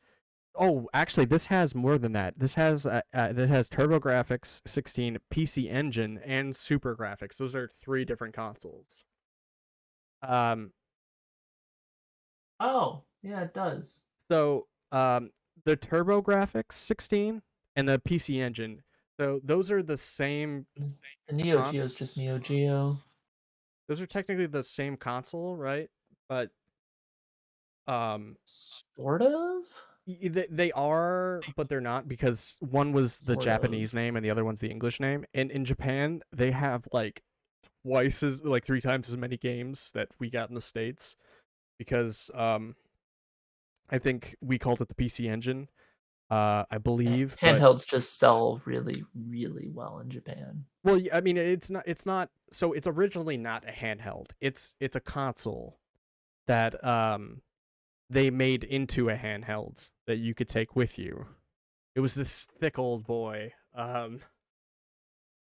oh, actually, this has more than that. This has TurboGrafx 16, PC Engine, and Super Graphics. Those are 3 different consoles. Um, Oh, yeah, it does. so the TurboGrafx 16 and the PC Engine. So those are the same The Neo Geo is just cons. Neo Geo. Those are technically the same console, right? But um, Sort of. they are, but they're not because one was the Sort of. Japanese name and the other one's the English name. And in Japan, they have like twice as like 3 times as many games that we got in the States because I think we called it the PC Engine, I believe, but Handhelds just sell really, really well in Japan. well, I mean, it's not so it's originally not a handheld. It's a console that they made into a handheld that you could take with you. It was this thick old boy.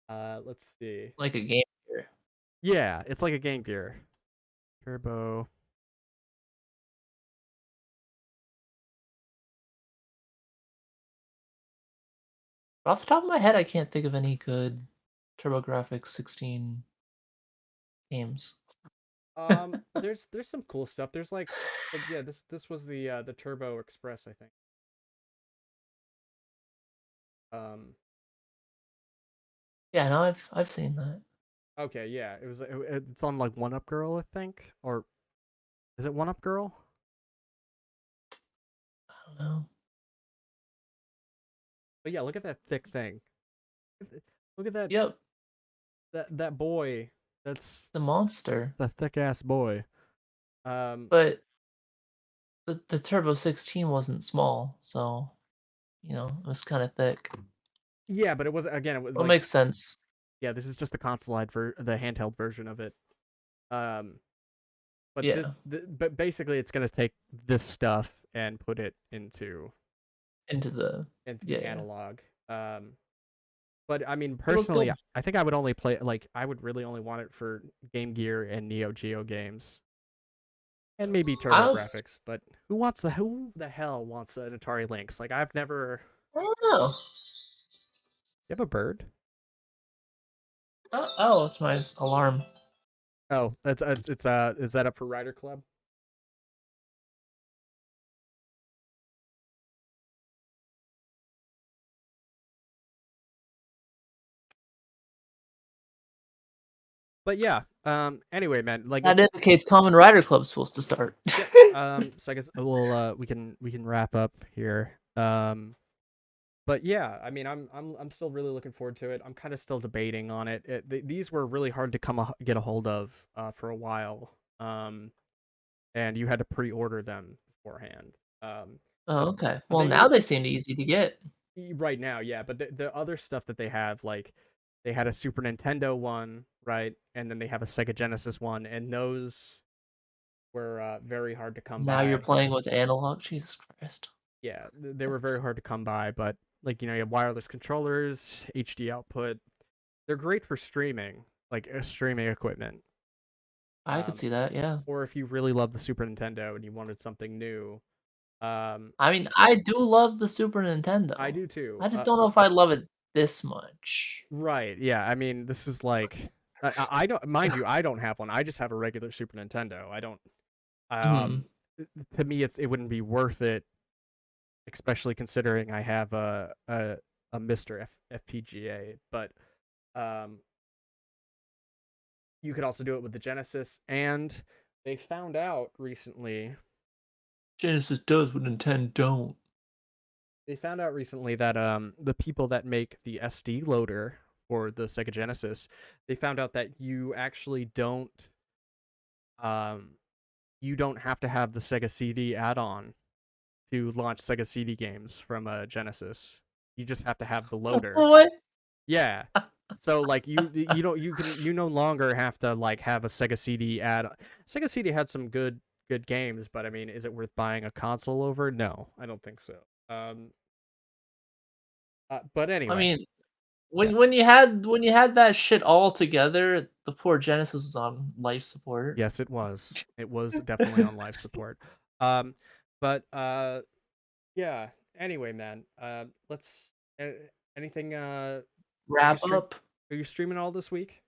Let's see. Like a Game Gear. Yeah, it's like a Game Gear. Turbo. But off the top of my head, I can't think of any good TurboGrafx 16 games. There's some cool stuff. There's like, yeah, this was the Turbo Express, I think. Um, Yeah, no, I've seen that. okay, yeah, it's on like One Up Girl, I think, or is it One Up Girl? I don't know. But yeah, look at that thick thing. Look at that Yep, that boy. That's the monster. the thick ass boy. Um, But the Turbo 16 wasn't small, so it was kind of thick. yeah, but it was again, it was Well, it like makes sense. yeah, this is just the the handheld version of it. Um, but Yeah, but basically, it's gonna take this stuff and put it into the into yeah, the yeah. analog. But I mean, It'll personally, I think I would only play like I would really only want it for Game Gear and Neo Geo games, and maybe I was TurboGrafx. But who the hell wants an Atari Lynx? Like I've never. I don't know. You have a bird? Oh, it's my alarm. Oh, that's it's is that up for Rider Club? But yeah. Anyway, man, like That it's indicates Common Rider Club's supposed to start. yep. So I guess we'll we can wrap up here. But yeah, I mean, I'm still really looking forward to it. I'm kind of still debating on it. These were really hard to get a hold of for a while. And you had to pre-order them beforehand. Oh, okay. But Well, they now made they seem easy to get. right now, yeah. But the other stuff that they have, like they had a Super Nintendo one, right, and then they have a Sega Genesis one, and those were very hard to come Now you're by. playing with analog. Jesus Christ. Yeah, they were very hard to come by, but like you have wireless controllers, HD output. They're great for streaming, like streaming equipment. I could see that. Yeah. Or if you really love the Super Nintendo and you wanted something new, I mean, I do love the Super I Nintendo. do too. I just don't know if I love it this much. Right, yeah, I mean, this is like I don't mind you, I don't have one, I just have a regular Super Nintendo, I don't, Mhm. to me, it wouldn't be worth it, especially considering I have a Mr. FPGA, but, um, you could also do it with the Genesis, and they found out recently Genesis does what Nintendo don't. that the people that make the SD loader for the Sega Genesis, they found out that um you don't have to have the Sega CD add-on to launch Sega CD games from a Genesis. You just have to have the loader. What? Yeah. So like you don't you no longer have to like have a Sega CD add. Sega CD had some good games, but I mean, is it worth buying a console over? No, I don't think so. Um, but I anyway, mean, yeah. when you had that shit all together, the poor Genesis was on life support. Yes, it was. It was definitely on life support. Um, but yeah. Anyway, man. Let's. Uh, anything? Are you Wrap stream? up. Are you streaming all this week?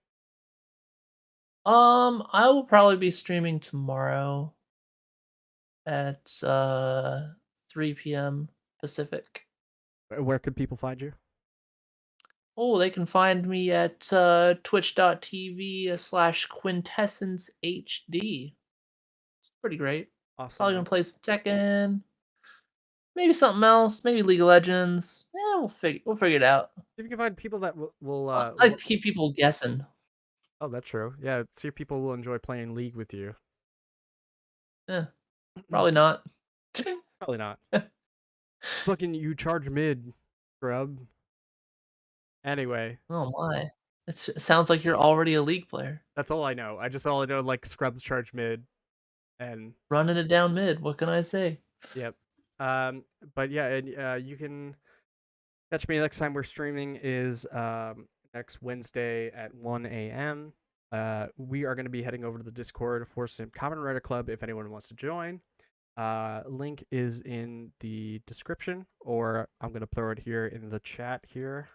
I will probably be streaming tomorrow at 3 p.m. Pacific. Where could people find you? Oh, they can find me at twitch.tv/quintessence HD. It's pretty great. Awesome, Probably gonna man. play some Tekken, maybe something else, maybe League of Legends. Yeah, we'll figure it out. If you can find people that I like to keep people guessing. oh, that's true. Yeah, see if people will enjoy playing League with you. Eh, probably not. Probably not. Fucking you charge mid, scrub. Anyway, Oh my. It sounds like you're already a League player. that's all I know. All I know like scrubs charge mid, and Running it down mid. What can I say? yep. But yeah, and you can catch me next time we're streaming is next Wednesday at 1 a.m. We are going to be heading over to the Discord for some Common Writer Club if anyone wants to join. Link is in the description, or I'm going to throw it here in the chat here.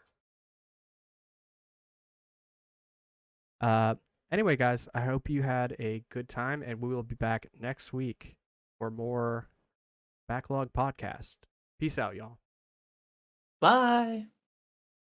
Uh, anyway, guys, I hope you had a good time, and we will be back next week for more Backlog Podcast. Peace out, y'all. Bye.